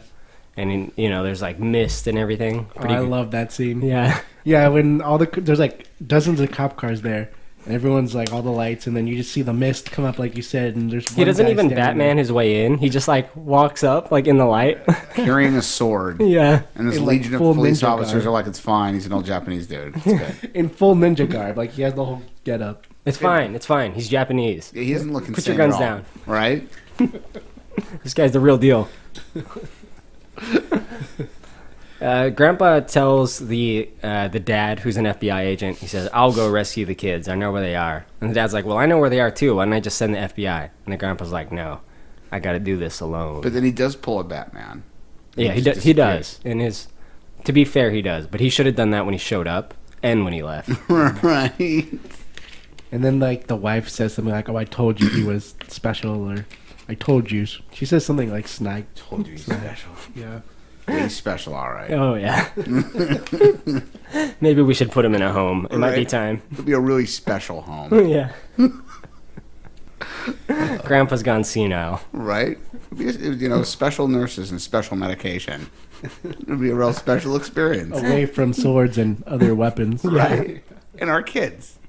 and there's like mist and everything. Oh, I love that scene. Yeah. Yeah, when there's like dozens of cop cars there, and everyone's like all the lights, and then you just see the mist come up, like you said, and there's He one doesn't guy even standing Batman there. his way in. He just like walks up like in the light. Carrying a sword. Yeah. And this In, like, legion of full police ninja officers garb. are like, it's fine. He's an old Japanese dude. It's good. in full ninja garb. Like he has the whole get up. It's fine. It's fine. He's Japanese. Yeah, he doesn't look insane. Put your guns at all, down. Right? This guy's the real deal. Grandpa tells the dad, who's an FBI agent, he says, I'll go rescue the kids. I know where they are. And the dad's like, well, I know where they are too. Why don't I just send the FBI? And the grandpa's like, no, I got to do this alone. But then he does pull a Batman. Yeah, he just does. disappears. In his To be fair, he does, but he should have done that when he showed up and when he left. Right. And then, like, the wife says something like, "Oh, I told you he was special," or "I told you." She says something like, "Snag." Told you he's special. Yeah. He's special, all right. Oh, yeah. Maybe we should put him in a home. It might be Right. time. It'll be a really special home. Yeah. Grandpa's gone senile. Right? You know, special nurses and special medication. It'll be a real special experience. Away from swords and other weapons. Right. And our kids.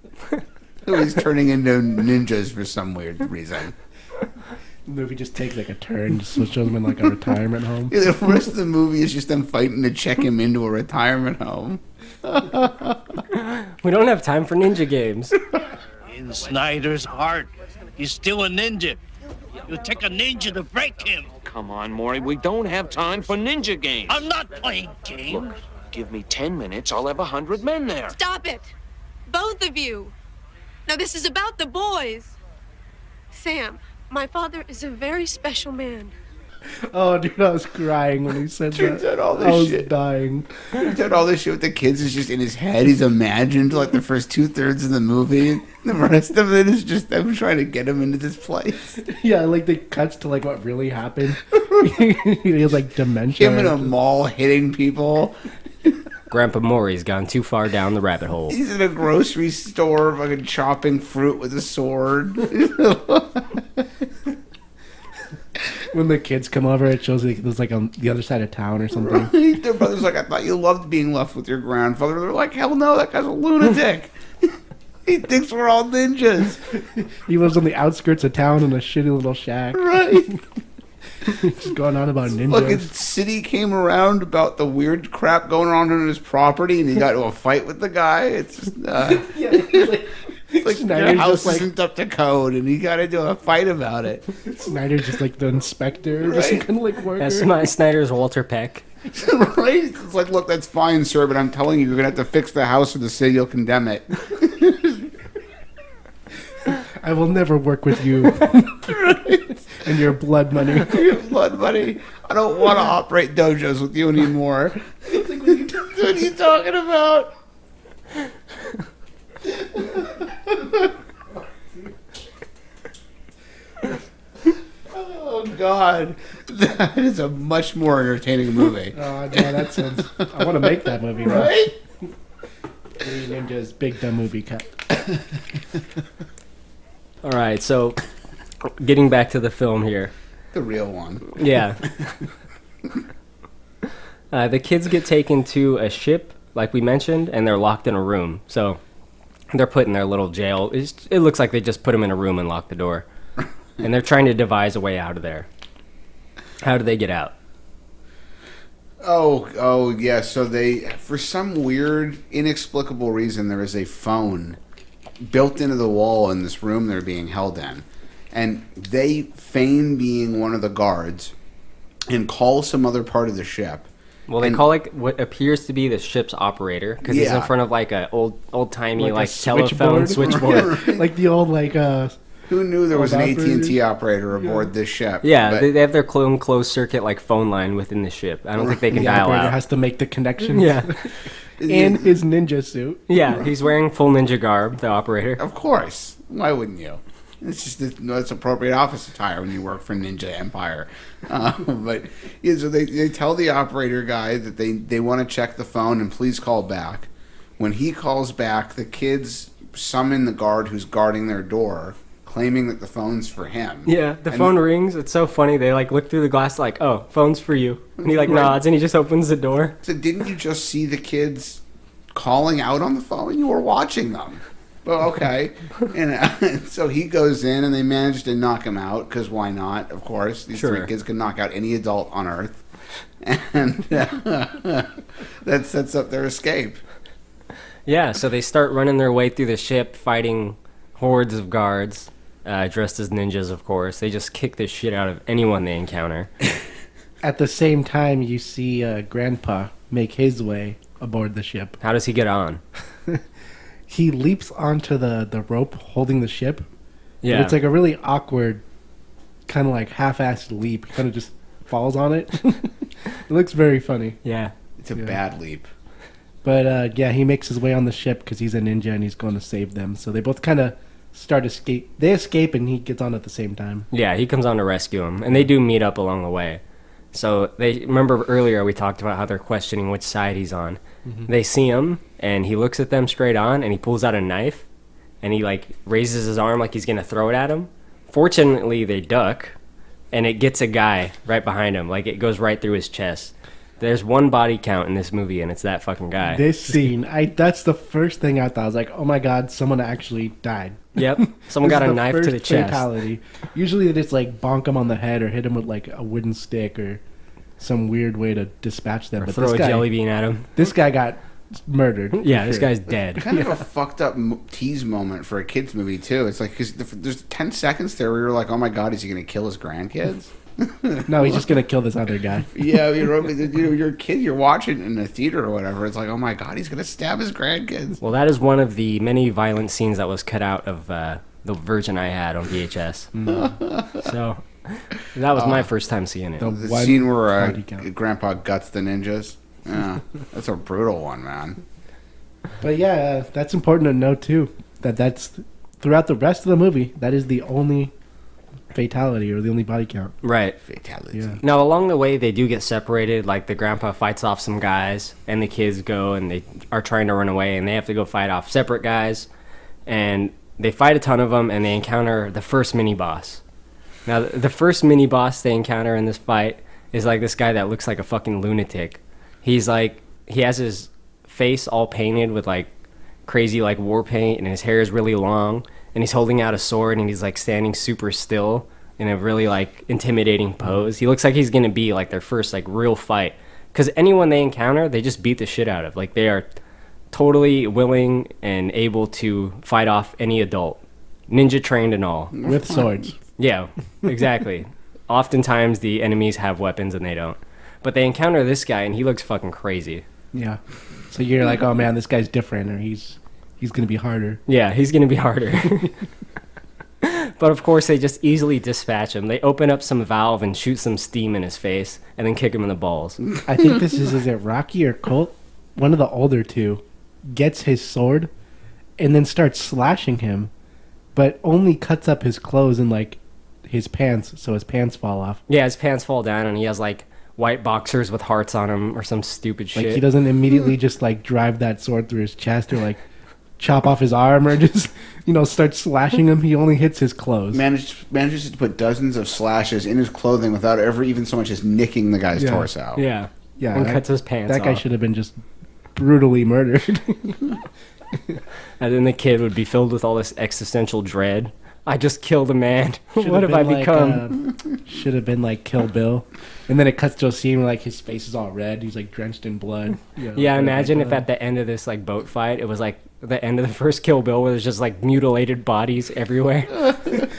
Who he's turning into ninjas for some weird reason. The movie just takes like a turn, just shows them in like a retirement home. Yeah, the rest of the movie is just them fighting to check him into a retirement home. We don't have time for ninja games. In Snyder's heart, he's still a ninja. It'll take a ninja to break him. Come on, Maury, we don't have time for ninja games. I'm not playing games. Look, give me 10 minutes, I'll have 100 men there. Stop it! Both of you! Now, this is about the boys. Sam, my father is a very special man. Oh, dude, I was crying when he said Turns that. out all this I was shit. dying. Turns out all this shit with the kids is just in his head. He's imagined like the first 2/3 of the movie. The rest of it is just them trying to get him into this place. Yeah, like the cuts to like what really happened. He has like dementia. Him in a mall hitting people. Grandpa Maury's gone too far down the rabbit hole. He's in a grocery store fucking chopping fruit with a sword. When the kids come over, it shows like there's like on the other side of town or something. Right? Their brother's like, I thought you loved being left with your grandfather. They're like, hell no, that guy's a lunatic. He thinks we're all ninjas. He lives on the outskirts of town in a shitty little shack. Right. Just going on about ninjas. Fucking city came around about the weird crap going on his property, and he got into a fight with the guy. It's just, it's like Snyder's your house just like- isn't up to code, and he got into a fight about it. Snyder's just like the inspector, just Right. kind of like worker. That's Snyder's Walter Peck. Right? It's like, look, that's fine, sir, but I'm telling you, you're gonna have to fix the house, or the city will condemn it. I will never work with you. And your blood money. Your blood money. I don't want to operate dojos with you anymore. It's like, what are you talking about? Oh God, that is a much more entertaining movie. Oh, no, that sounds. I want to make that movie, Right? Three Ninjas Big Dumb Movie Cut. All right, so getting back to the film here. The real one. Yeah. The kids get taken to a ship, like we mentioned, and they're locked in a room. So they're put in their little jail. It looks like they just put them in a room and locked the door. And they're trying to devise a way out of there. How do they get out? Oh, yeah. So they, for some weird, inexplicable reason, there is a phone built into the wall in this room they're being held in. And they feign being one of the guards and call some other part of the ship. Well, they call like what appears to be the ship's operator because he's in front of like a old timey like telephone switchboard. Like the old like Who knew there was an operator? AT&T operator aboard this ship? Yeah, But- they have their closed circuit like phone line within the ship. I don't think they can the dial operator out. has to make the connection. Yeah. In his ninja suit. Yeah, he's wearing full ninja garb, the operator. Of course. Why wouldn't you? It's just that's appropriate office attire when you work for Ninja Empire. But yeah, so they tell the operator guy that they want to check the phone and please call back. When he calls back, the kids summon the guard who's guarding their door, claiming that the phone's for him. Yeah, the phone rings. It's so funny. They like look through the glass like, oh, phone's for you. And he like nods and he just opens the door. So didn't you just see the kids calling out on the phone? You were watching them. Well, okay. And so he goes in and they manage to knock him out because why not? Of course, these three kids can knock out any adult on Earth, and that sets up their escape. Yeah, so they start running their way through the ship, fighting hordes of guards, dressed as ninjas, of course. They just kick the shit out of anyone they encounter. At the same time, you see Grandpa make his way aboard the ship. How does he get on? He leaps onto the rope holding the ship. Yeah. But it's like a really awkward, kind of like half-assed leap. He kind of just falls on it. It looks very funny. Yeah. It's a bad leap. But yeah, he makes his way on the ship because he's a ninja and he's going to save them. So they both kind of escape. They escape and he gets on at the same time. Yeah, he comes on to rescue him, and they do meet up along the way. So they remember earlier we talked about how they're questioning which side he's on. Mhm. They see him, and he looks at them straight on, and he pulls out a knife, and he like raises his arm like he's gonna throw it at him. Fortunately, they duck, and it gets a guy right behind him. Like it goes right through his chest. There's one body count in this movie, and it's that fucking guy. This scene, that's the first thing I thought. I was like, oh my god, someone actually died. Yep, someone got a knife to the chest. Fatality. Usually they just like bonk him on the head or hit him with like a wooden stick or some weird way to dispatch them. Or But throw this a guy, jelly bean at him. This guy got murdered. Yeah, this guy's dead. Kind of a fucked up tease moment for a kids movie too. It's like because there's 10 seconds there where you're like, oh my god, is he gonna kill his grandkids? No, he's just gonna kill this other guy. Yeah, you're a kid, you're watching in a theater or whatever. It's like, oh my god, he's gonna stab his grandkids. Well, that is one of the many violent scenes that was cut out of the version I had on VHS. So that was my first time seeing it. The scene where Grandpa guts the ninjas. Yeah, that's a brutal one, man. But yeah, that's important to know too. That's throughout the rest of the movie. That is the only fatality or the only body count. Right. Fatality. Yeah. Now, along the way, they do get separated. Like, the grandpa fights off some guys, and the kids go and they are trying to run away, and they have to go fight off separate guys. And they fight a ton of them, and they encounter the first mini-boss. Now, the first mini-boss they encounter in this fight is, like, this guy that looks like a fucking lunatic. He's, like, he has his face all painted with, like, crazy, like, war paint, and his hair is really long. And he's holding out a sword, and he's like standing super still in a really like intimidating pose. He looks like he's gonna be like their first like real fight, because anyone they encounter, they just beat the shit out of. Like they are totally willing and able to fight off any adult, ninja trained and all, with swords. Yeah, exactly. Oftentimes the enemies have weapons and they don't, but they encounter this guy and he looks fucking crazy. Yeah. So you're like, oh man, this guy's different, or he's gonna be harder. Yeah, he's gonna be harder. But of course, they just easily dispatch him. They open up some valve and shoot some steam in his face, and then kick him in the balls. I think this is it Rocky or Colt? One of the older two gets his sword and then starts slashing him, but only cuts up his clothes and like his pants, so his pants fall off. Yeah, his pants fall down, and he has like white boxers with hearts on him or some stupid shit. Like he doesn't immediately just like drive that sword through his chest or like chop off his arm or just, start slashing him. He only hits his clothes. Manages to put dozens of slashes in his clothing without ever even so much as nicking the guy's torso. Yeah. Yeah. And cuts his pants off. That guy off. should have been just brutally murdered. And then the kid would be filled with all this existential dread. I just killed a man. What have I become? Should have been like Kill Bill. And then it cuts to a scene where like his face is all red. He's like drenched in blood. Yeah, imagine if at the end of this like boat fight, it was like the end of the first Kill Bill where there's just like mutilated bodies everywhere.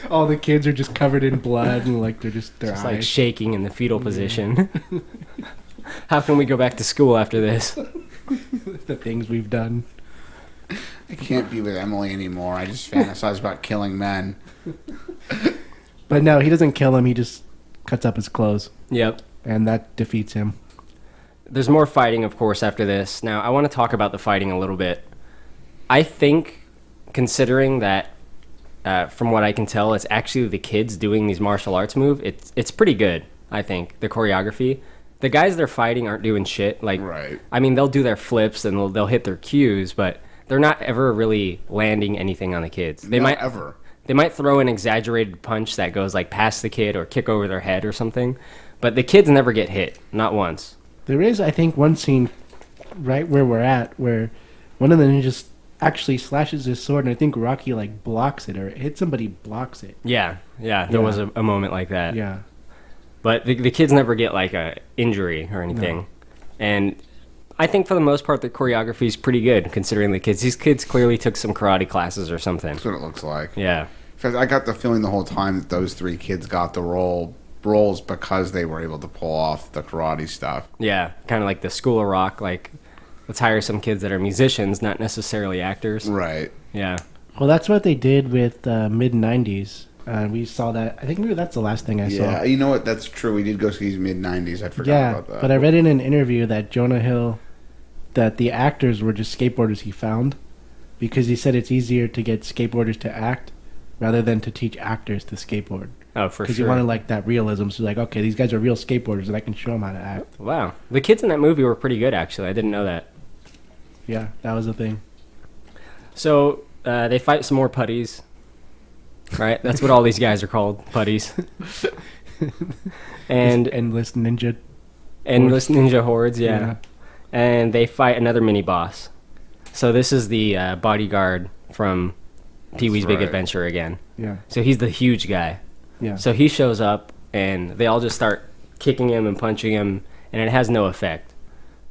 All the kids are just covered in blood and like they're just their eyes like shaking in the fetal position. How can we go back to school after this? The things we've done. I can't be with Emily anymore. I just fantasize about killing men. But no, he doesn't kill him. He just cuts up his clothes. Yep. And that defeats him. There's more fighting, of course, after this. Now, I want to talk about the fighting a little bit. I think, considering that, from what I can tell, it's actually the kids doing these martial arts moves, it's pretty good, I think, the choreography. The guys they're fighting aren't doing shit. Like, right. I mean, they'll do their flips and they'll hit their cues, but they're not ever really landing anything on the kids. They might throw an exaggerated punch that goes like past the kid or kick over their head or something, but the kids never get hit, not once. There is, I think, one scene right where we're at where one of the ninjas actually slashes his sword, and I think Rocky like blocks it or it hits somebody, blocks it. Yeah, there was a moment like that. Yeah. But the kids never get like a injury or anything. No. And I think for the most part the choreography is pretty good considering the kids. These kids clearly took some karate classes or something. That's what it looks like. Yeah. In fact, I got the feeling the whole time that those three kids got the roles because they were able to pull off the karate stuff. Yeah, kind of like the School of Rock, like let's hire some kids that are musicians, not necessarily actors. Right. Yeah. Well, that's what they did with mid-90s. We saw that. I think maybe that's the last thing I saw. Yeah, you know what? That's true. We did go see these mid-90s. I forgot about that. But I read in an interview that Jonah Hill, that the actors were just skateboarders he found, because he said it's easier to get skateboarders to act rather than to teach actors to skateboard. Oh, for sure. Because he wanted like that realism. So like, okay, these guys are real skateboarders, and I can show them how to act. Wow, the kids in that movie were pretty good. Actually, I didn't know that. Yeah, that was the thing. So they fight some more putties. Right, that's what all these guys are called, putties. And endless ninja hordes, yeah. And they fight another mini boss. So this is the bodyguard from Pee-wee's Big Adventure again. Yeah. So he's the huge guy. Yeah. So he shows up, and they all just start kicking him and punching him, and it has no effect.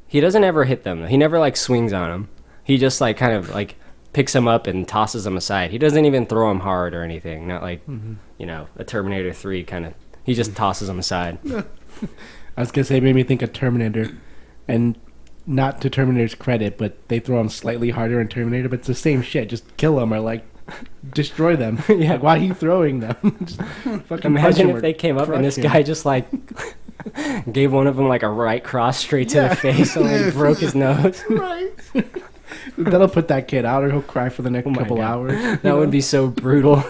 He doesn't ever hit them. He never like swings on them. He just like kind of like picks him up and tosses him aside. He doesn't even throw him hard or anything. Not like, you know, a Terminator 3 kind of. He just tosses him aside. I was going to say, it made me think of Terminator. And not to Terminator's credit, but they throw him slightly harder in Terminator, but it's the same shit. Just kill them or, like, destroy them. Yeah. Like, why are you throwing them? Just fucking Imagine if they came up and this guy just, like, gave one of them, like, a right cross straight to the face and, like, broke his nose. Right. That'll put that kid out, or he'll cry for the next couple hours. That would be so brutal.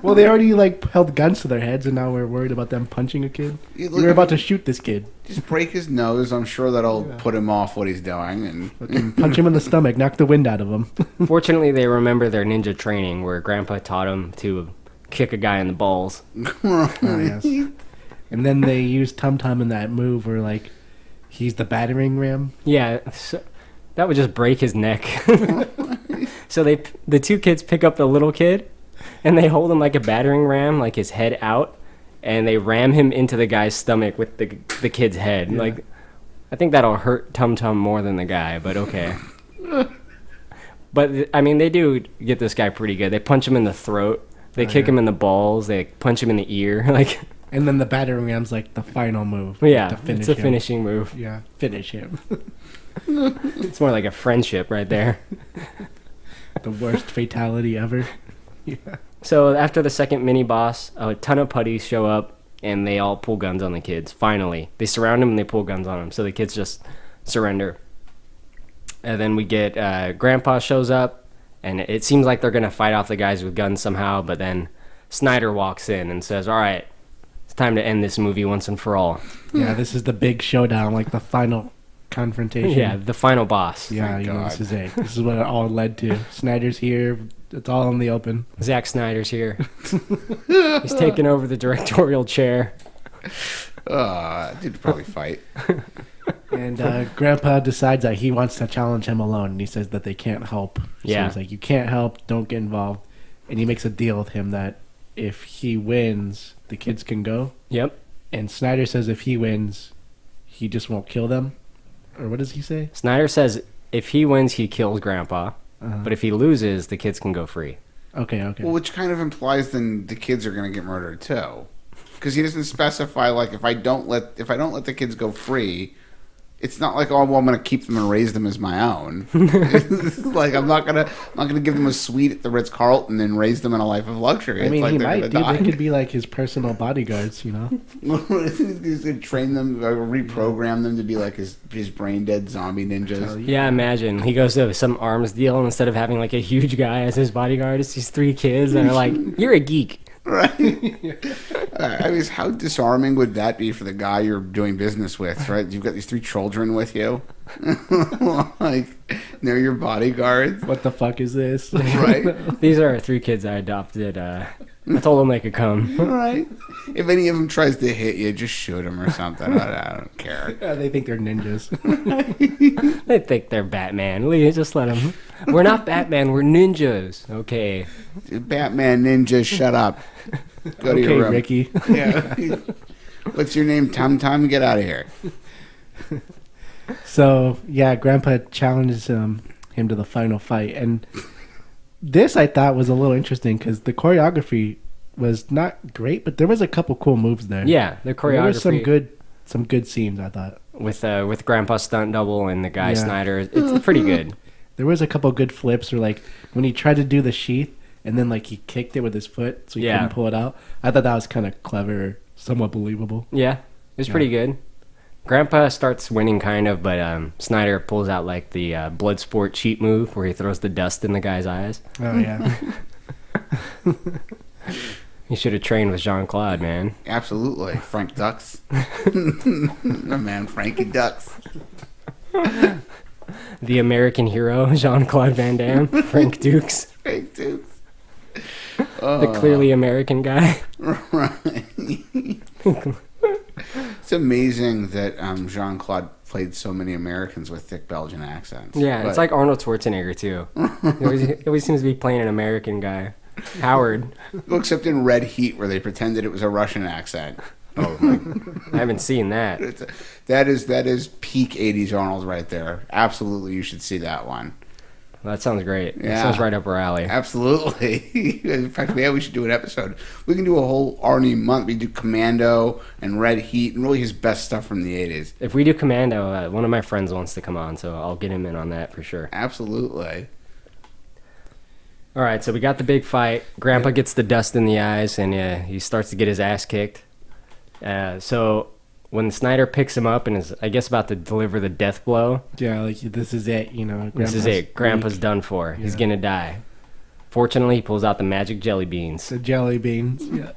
Well, they already like held guns to their heads, and now we're worried about them punching a kid. We're about to shoot this kid. Just break his nose. I'm sure that'll put him off what he's doing, and Punch him in the stomach, knock the wind out of him. Fortunately, they remember their ninja training, where Grandpa taught them to kick a guy in the balls. Oh, yes. And then they use Tum Tum in that move where like he's the battering ram. Yeah. So, that would just break his neck. So the two kids pick up the little kid, and they hold him like a battering ram, like his head out, and they ram him into the guy's stomach with the kid's head. Yeah. Like, I think that'll hurt Tum Tum more than the guy, but okay. But I mean, they do get this guy pretty good. They punch him in the throat, they kick him in the balls, they punch him in the ear, like. And then the battering ram's like the final move. Yeah, to finish it's a him. finishing move. Yeah, finish him. It's more like a friendship right there. The worst fatality ever. Yeah. So after the second mini boss, a ton of putties show up, and they all pull guns on the kids. Finally, they surround him and they pull guns on him. So the kids just surrender. And then we get Grandpa shows up, and it seems like they're gonna fight off the guys with guns somehow. But then Snyder walks in and says, "All right, it's time to end this movie once and for all." Yeah, this is the big showdown, like the final confrontation. Yeah, the final boss. Yeah, this is it. This is what it all led to. Snyder's here. It's all in the open. Zack Snyder's here. He's taking over the directorial chair. Dude probably fight. And Grandpa decides that he wants to challenge him alone, and he says that they can't help. So he's like, "You can't help. Don't get involved." And he makes a deal with him that if he wins, the kids can go. Yep. And Snyder says if he wins, he just won't kill them. Or what does he say? Snyder says if he wins, he kills Grandpa. But if he loses, the kids can go free. Okay. Well, which kind of implies then the kids are going to get murdered too, because he doesn't specify like if I don't let the kids go free, it's not like, oh well, I'm going to keep them and raise them as my own. Like I'm not gonna give them a suite at the Ritz-Carlton and raise them in a life of luxury. I mean, like he might. Dude, they could be like his personal bodyguards, you know. He's gonna train them, reprogram them to be like his brain dead zombie ninjas. Yeah, imagine he goes to some arms deal, and instead of having like a huge guy as his bodyguard, it's these three kids that are like, "You're a geek." Right. I mean, how disarming would that be for the guy you're doing business with, right? You've got these three children with you. Like, they're your bodyguards. What the fuck is this? Right. These are three kids I adopted. I told them they could come. Right. If any of them tries to hit you, just shoot them or something. I don't care. Yeah, they think they're ninjas. They think they're Batman. Just let them. We're not Batman. We're ninjas. Okay. Batman, ninja, shut up. Go to your room. Ricky. Yeah. What's your name? Tum Tum? Get out of here. So, yeah, Grandpa challenges him to the final fight. And this I thought was a little interesting because the choreography was not great, but there was a couple cool moves there. Yeah, the choreography. There was some good scenes, I thought. With Grandpa's stunt double and the guy Snyder. It's pretty good. There was a couple good flips, or like when he tried to do the sheath and then like he kicked it with his foot so he Yeah. couldn't pull it out. I thought that was kind of clever, somewhat believable. Yeah, it was pretty good. Grandpa starts winning kind of, but Snyder pulls out like the blood sport cheat move where he throws the dust in the guy's eyes. Oh yeah. He should have trained with Jean-Claude, man. Absolutely. Frank Ducks. My man, Frankie Ducks. The American hero, Jean-Claude Van Damme, Frank Dukes. Frank Dukes. The clearly American guy. Right. It's amazing that Jean-Claude played so many Americans with thick Belgian accents. Yeah, But- it's like Arnold Schwarzenegger, too. He always seems to be playing an American guy. Howard. Well, except in Red Heat, where they pretended it was a Russian accent. Oh, my. I haven't seen that. That is peak 80s Arnold right there. Absolutely, you should see that one. Well, that sounds great. Yeah. That sounds right up our alley. Absolutely. In fact, yeah, we should do an episode. We can do a whole Arnie month. We do Commando and Red Heat and really his best stuff from the 80s. If we do Commando, one of my friends wants to come on, so I'll get him in on that for sure. Absolutely. All right, so we got the big fight. Grandpa gets the dust in the eyes, and he starts to get his ass kicked. So when Snyder picks him up and is, I guess, about to deliver the death blow. Yeah, like this is it, you know. This is it. Grandpa's done for. He's gonna die. Fortunately, he pulls out the magic jelly beans. The jelly beans. Yeah.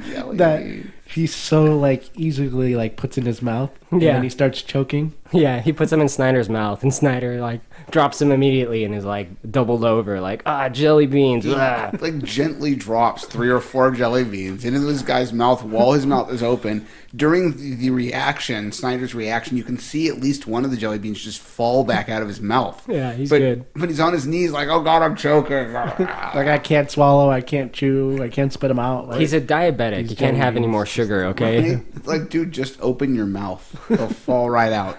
Jelly that beans. he's so like easily like puts in his mouth. And Yeah. then he starts choking. Yeah, he puts them in Snyder's mouth, and Snyder like drops them immediately and is like doubled over, like jelly beans. Ah. Like gently drops 3 or 4 jelly beans into this guy's mouth while his mouth is open. During the reaction, Snyder's reaction, you can see at least one of the jelly beans just fall back out of his mouth. Yeah, he's good. But he's on his knees like, oh God, I'm choking. Like I can't swallow, I can't chew, I can't spit him out. Like, He's a diabetic. You can't have any more sugar, okay? Right? It's like, dude, just open your mouth. It'll fall right out.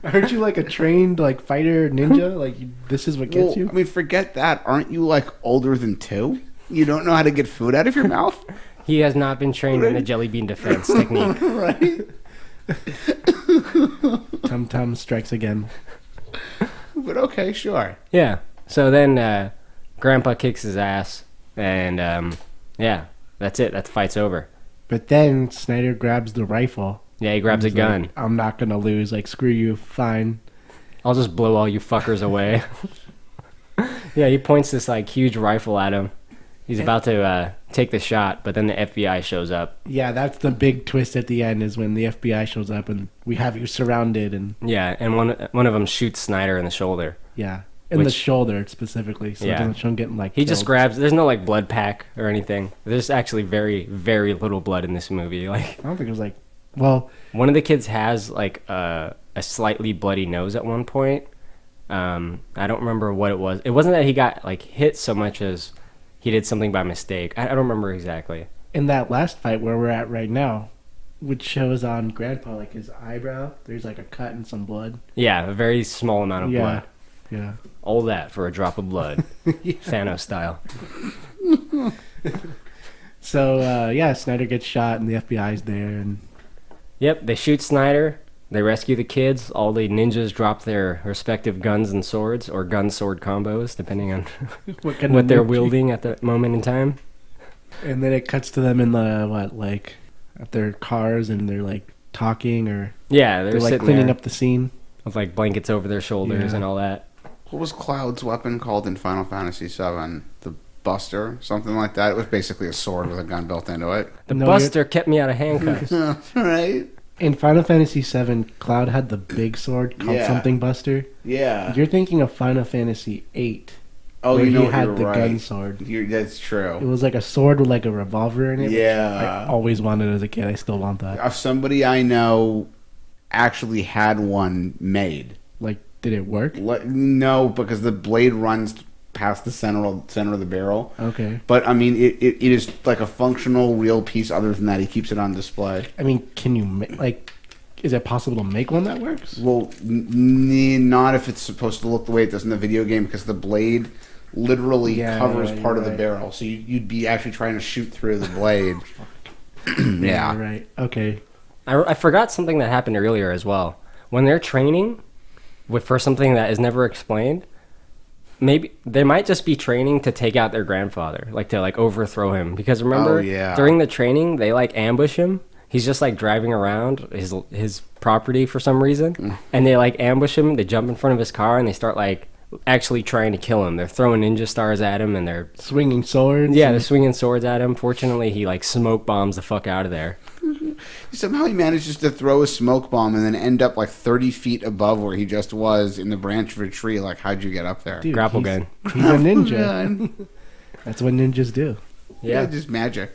I heard you like a trained like fighter ninja. Like this is what gets you. I mean, forget that. Aren't you like older than 2? You don't know how to get food out of your mouth? He has not been trained in the jelly bean defense technique. Right? Tum Tum strikes again. But okay, sure. Yeah. So then Grandpa kicks his ass, and yeah, that's it. That fight's over. But then Snyder grabs the rifle. Yeah, he grabs a He's gun. like, I'm not gonna lose. Like screw you. Fine. I'll just blow all you fuckers away. Yeah, he points this like huge rifle at him. He's about to take the shot, but then the FBI shows up. Yeah, that's the big twist at the end is when the FBI shows up and we have you surrounded and Yeah, and one of them shoots Snyder in the shoulder. yeah, in the shoulder specifically, so Yeah. it doesn't show him getting like. He just killed. grabs. There's no like blood pack or anything. There's actually very, very little blood in this movie. Like I don't think it was like. Well, one of the kids has like a slightly bloody nose at one point. I don't remember what it was. It wasn't that he got like hit so much as he did something by mistake. I don't remember exactly. in that last fight where we're at right now, which shows on Grandpa like his eyebrow, there's like a cut and some blood. Yeah, a very small amount of blood. Yeah. All that for a drop of blood. Thanos style. So yeah, Snyder gets shot and the FBI's there and Yep, they shoot Snyder. They rescue the kids. All the ninjas drop their respective guns and swords, or gun-sword combos, depending on what they're wielding at the moment in time. And then it cuts to them in the like at their cars and they're like talking or Yeah, they're like sitting cleaning there up the scene with like blankets over their shoulders Yeah. and all that. What was Cloud's weapon called in Final Fantasy VII? The Buster? Something like that? It was basically a sword with a gun built into it. The Buster kept me out of handcuffs. Right? In Final Fantasy VII, Cloud had the big sword called Yeah. something Buster. Yeah. You're thinking of Final Fantasy VIII. Oh, where you know he what, had you're the right. gun sword. That's true. It was like a sword with like a revolver in it. which Yeah. I always wanted as a kid. I still want that. Somebody I know actually had one made. Like, did it work? No, because the blade runs past the center of the barrel. Okay. But I mean, it is like a functional, real piece. Other than that, he keeps it on display. I mean, can you like? Is it possible to make one that works? Well, not if it's supposed to look the way it does in the video game, because the blade literally covers part of the barrel, so you'd be actually trying to shoot through the blade. Yeah. Right. Okay. I forgot something that happened earlier as well. When they're training for something that is never explained, maybe they might just be training to take out their grandfather, like to like overthrow him. Because remember, during the training, they like ambush him. He's just like driving around his property for some reason, and they like ambush him. They jump in front of his car and they start like actually trying to kill him. They're throwing ninja stars at him and they're swinging swords. Yeah, they're swinging swords at him. Fortunately, he like smoke bombs the fuck out of there. Somehow he manages to throw a smoke bomb and then end up like 30 feet above where he just was in the branch of a tree. Like, how'd you get up there? Dude, grapple gun. He's a ninja. That's what ninjas do. Yeah, just magic.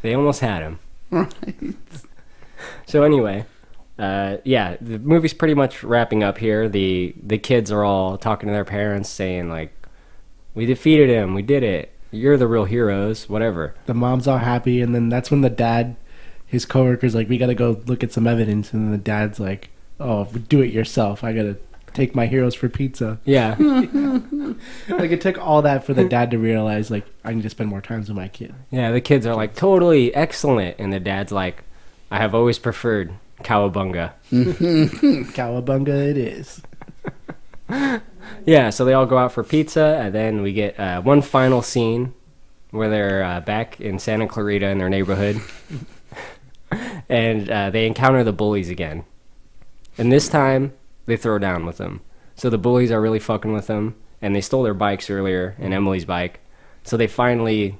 They almost had him. Right. So anyway, yeah, the movie's pretty much wrapping up here. The kids are all talking to their parents, saying like, "We defeated him. We did it. You're the real heroes." Whatever. The mom's all happy, and then that's when the dad, his coworker's like, "We gotta go look at some evidence," and then the dad's like, "Oh, do it yourself. I gotta take my heroes for pizza." Yeah. Like it took all that for the dad to realize like I need to spend more time with my kid. Yeah, the kids are like, "Totally excellent," and the dad's like, "I have always preferred cowabunga." Cowabunga it is. Yeah, so they all go out for pizza, and then we get one final scene where they're back in Santa Clarita in their neighborhood, and they encounter the bullies again. And this time, they throw down with them. So the bullies are really fucking with them, and they stole their bikes earlier, and Emily's bike. So they finally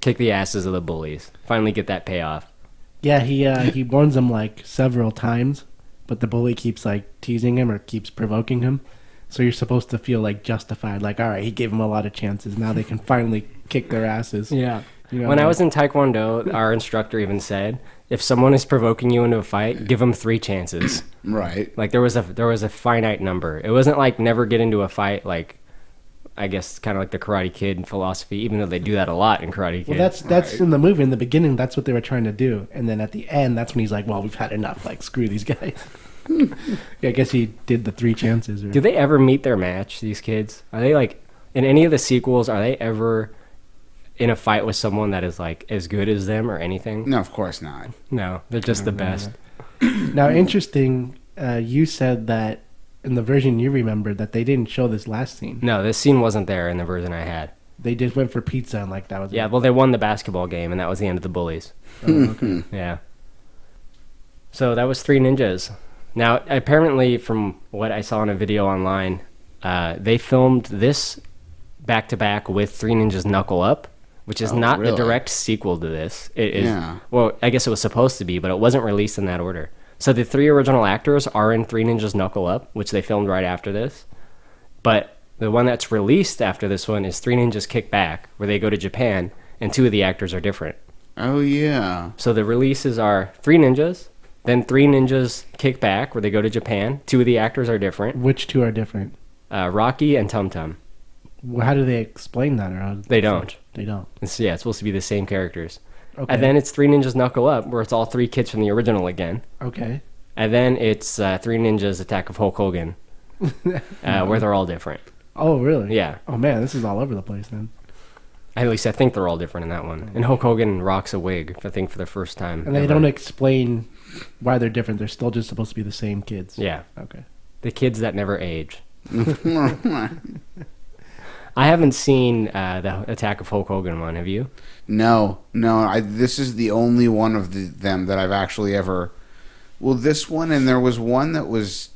kick the asses of the bullies. Finally get that payoff. Yeah, he warns them like several times, but the bully keeps like teasing him or keeps provoking him. So you're supposed to feel like justified, like, all right, he gave them a lot of chances. Now they can finally kick their asses. Yeah. You know, when I was in Taekwondo, our instructor even said, if someone is provoking you into a fight, give them 3 chances. Right. Like there was a finite number. It wasn't like never get into a fight, like I guess kind of like the Karate Kid philosophy, even though they do that a lot in Karate Kid. Well, that's in the movie. In the beginning, that's what they were trying to do. And then at the end, that's when he's like, well, we've had enough. Like, screw these guys. Yeah, I guess he did the 3 chances. Or... Do they ever meet their match, these kids? Are they like, in any of the sequels, are they ever in a fight with someone that is like as good as them or anything? No, of course not. No, they're just the best. Now, interesting, you said that in the version you remembered that they didn't show this last scene. No, this scene wasn't there in the version I had. They just went for pizza and like that was Yeah, it. well, they won the basketball game, and that was the end of the bullies. Oh, okay. Yeah. So that was 3 ninjas. Now, apparently, from what I saw in a video online, they filmed this back-to-back with 3 Ninjas Knuckle Up, which is not the direct sequel to this. It is, well, I guess it was supposed to be, but it wasn't released in that order. So the 3 original actors are in 3 Ninjas Knuckle Up, which they filmed right after this. But the one that's released after this one is 3 Ninjas Kick Back, where they go to Japan, and 2 of the actors are different. Oh, yeah. So the releases are 3 Ninjas, then 3 Ninjas Kick Back, where they go to Japan. 2 of the actors are different. Which 2 are different? Rocky and Tum Tum. Well, how do they explain that? Or They don't. They don't. It's supposed to be the same characters. Okay. And then it's 3 Ninjas Knuckle Up, where it's all 3 kids from the original again. Okay. And then it's 3 Ninjas Attack of Hulk Hogan, where they're all different. Oh, really? Yeah. Oh, man, this is all over the place then. At least I think they're all different in that one. And Hulk Hogan rocks a wig, I think, for the first time. And they ever. don't explain why they're different. They're still just supposed to be the same kids. Yeah. Okay. The kids that never age. I haven't seen the Attack of Hulk Hogan one. Have you? No. This is the only one of them that I've actually ever. Well, this one, and there was one that was.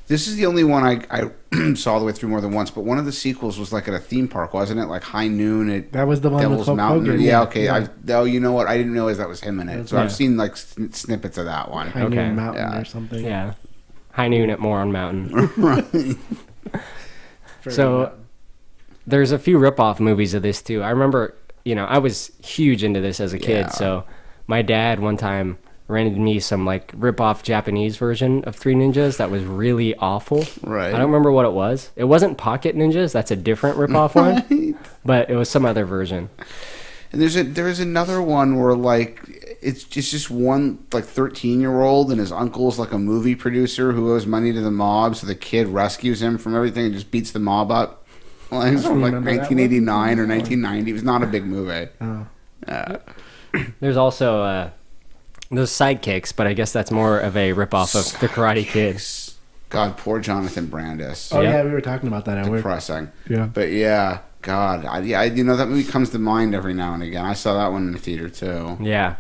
This is the only one I saw all the way through more than once. But one of the sequels was like at a theme park, wasn't it? Like High Noon at that was the one Devil's with Hulk Mountain. Hogan. Yeah, okay. Yeah. Oh, you know what? I didn't realize that was him in it. So I've seen like snippets of that one. High Noon Mountain or something. Yeah. High Noon at Moron Mountain. Right. So there's a few rip-off movies of this too. I remember, I was huge into this as a kid. So my dad one time rented me some like rip-off Japanese version of 3 Ninjas that was really awful. Right. I don't remember what it was. It wasn't Pocket Ninjas. That's a different rip-off one. But it was some other version. And there's another one where like it's just one like 13-year-old and his uncle's like a movie producer who owes money to the mob, so the kid rescues him from everything and just beats the mob up. Like, it's from like 1989 or 1990. It was not a big movie. Oh. There's also those Sidekicks, but I guess that's more of a ripoff of the Karate Kid. God, poor Jonathan Brandis. Oh yeah, we were talking about that at work. Depressing. Yeah. But yeah, God, that movie comes to mind every now and again. I saw that one in the theater too. Yeah.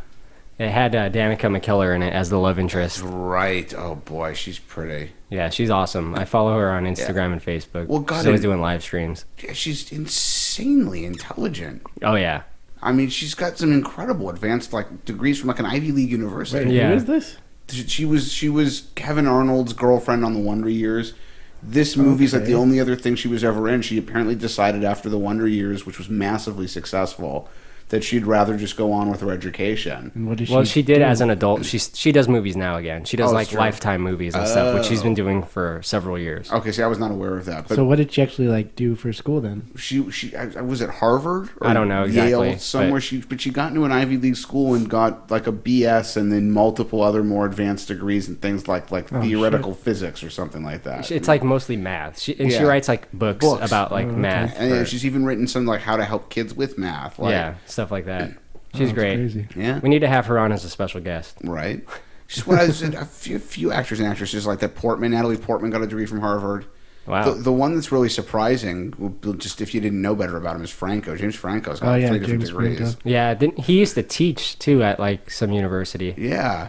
It had Danica McKellar in it as the love interest. That's right. Oh boy, she's pretty. Yeah, she's awesome. I follow her on Instagram and Facebook. Well, God, she's always doing live streams. Yeah, she's insanely intelligent. Oh yeah. I mean, she's got some incredible advanced degrees from an Ivy League university. Wait, who is this? She was Kevin Arnold's girlfriend on The Wonder Years. This movie's like the only other thing she was ever in. She apparently decided after The Wonder Years, which was massively successful, that she'd rather just go on with her education. And what did she did as an adult. She does movies now again. She does true. Lifetime movies and stuff, which she's been doing for several years. Okay, see, I was not aware of that. But so what did she actually do for school then? She was at Harvard? Or I don't know exactly. Yale, somewhere. But she got into an Ivy League school and got a BS and then multiple other more advanced degrees and things like theoretical physics or something like that. It's mostly math. She writes books about math. And she's even written some how to help kids with math. Stuff like that. She's great. Crazy. Yeah, we need to have her on as a special guest. Right. Just when a few actors and actresses like that. Natalie Portman got a degree from Harvard. Wow. The one that's really surprising, just if you didn't know better about him, is Franco. James Franco's got 3 different degrees. Franco. Yeah, he used to teach too at some university. Yeah.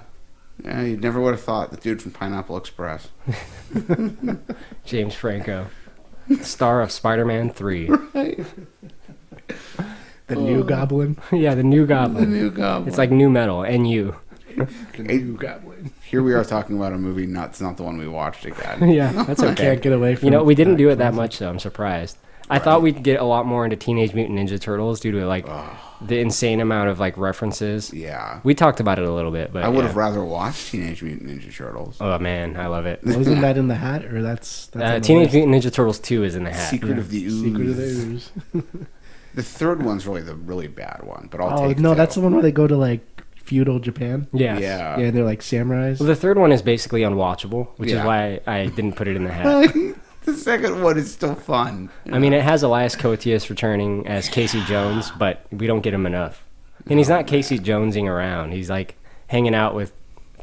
Yeah, you never would have thought the dude from Pineapple Express. James Franco, star of Spider-Man 3. Right. The new Goblin? Yeah, the new Goblin. The new Goblin. It's like new metal, NU. The new Goblin. Here we are talking about a movie, it's not the one we watched again. Yeah, that's okay. Can't get away from we didn't do it that much, though. I'm surprised. I thought we'd get a lot more into Teenage Mutant Ninja Turtles due to the insane amount of references. Yeah. We talked about it a little bit, but I would have rather watched Teenage Mutant Ninja Turtles. Oh man, I love it. Wasn't that in the hat, or that's Teenage Mutant Ninja Turtles 2 is in the hat. Secret of the Ooze. Secret of the Ooze. The third one's really the really bad one, but I'll take it. No, that's the one where they go to feudal Japan. Yeah. Yeah. Yeah, they're samurais. Well, the third one is basically unwatchable, which is why I didn't put it in the hat. The second one is still fun. I mean, it has Elias Koteas returning as Casey Jones, but we don't get him enough. And he's not Casey Jonesing around. He's hanging out with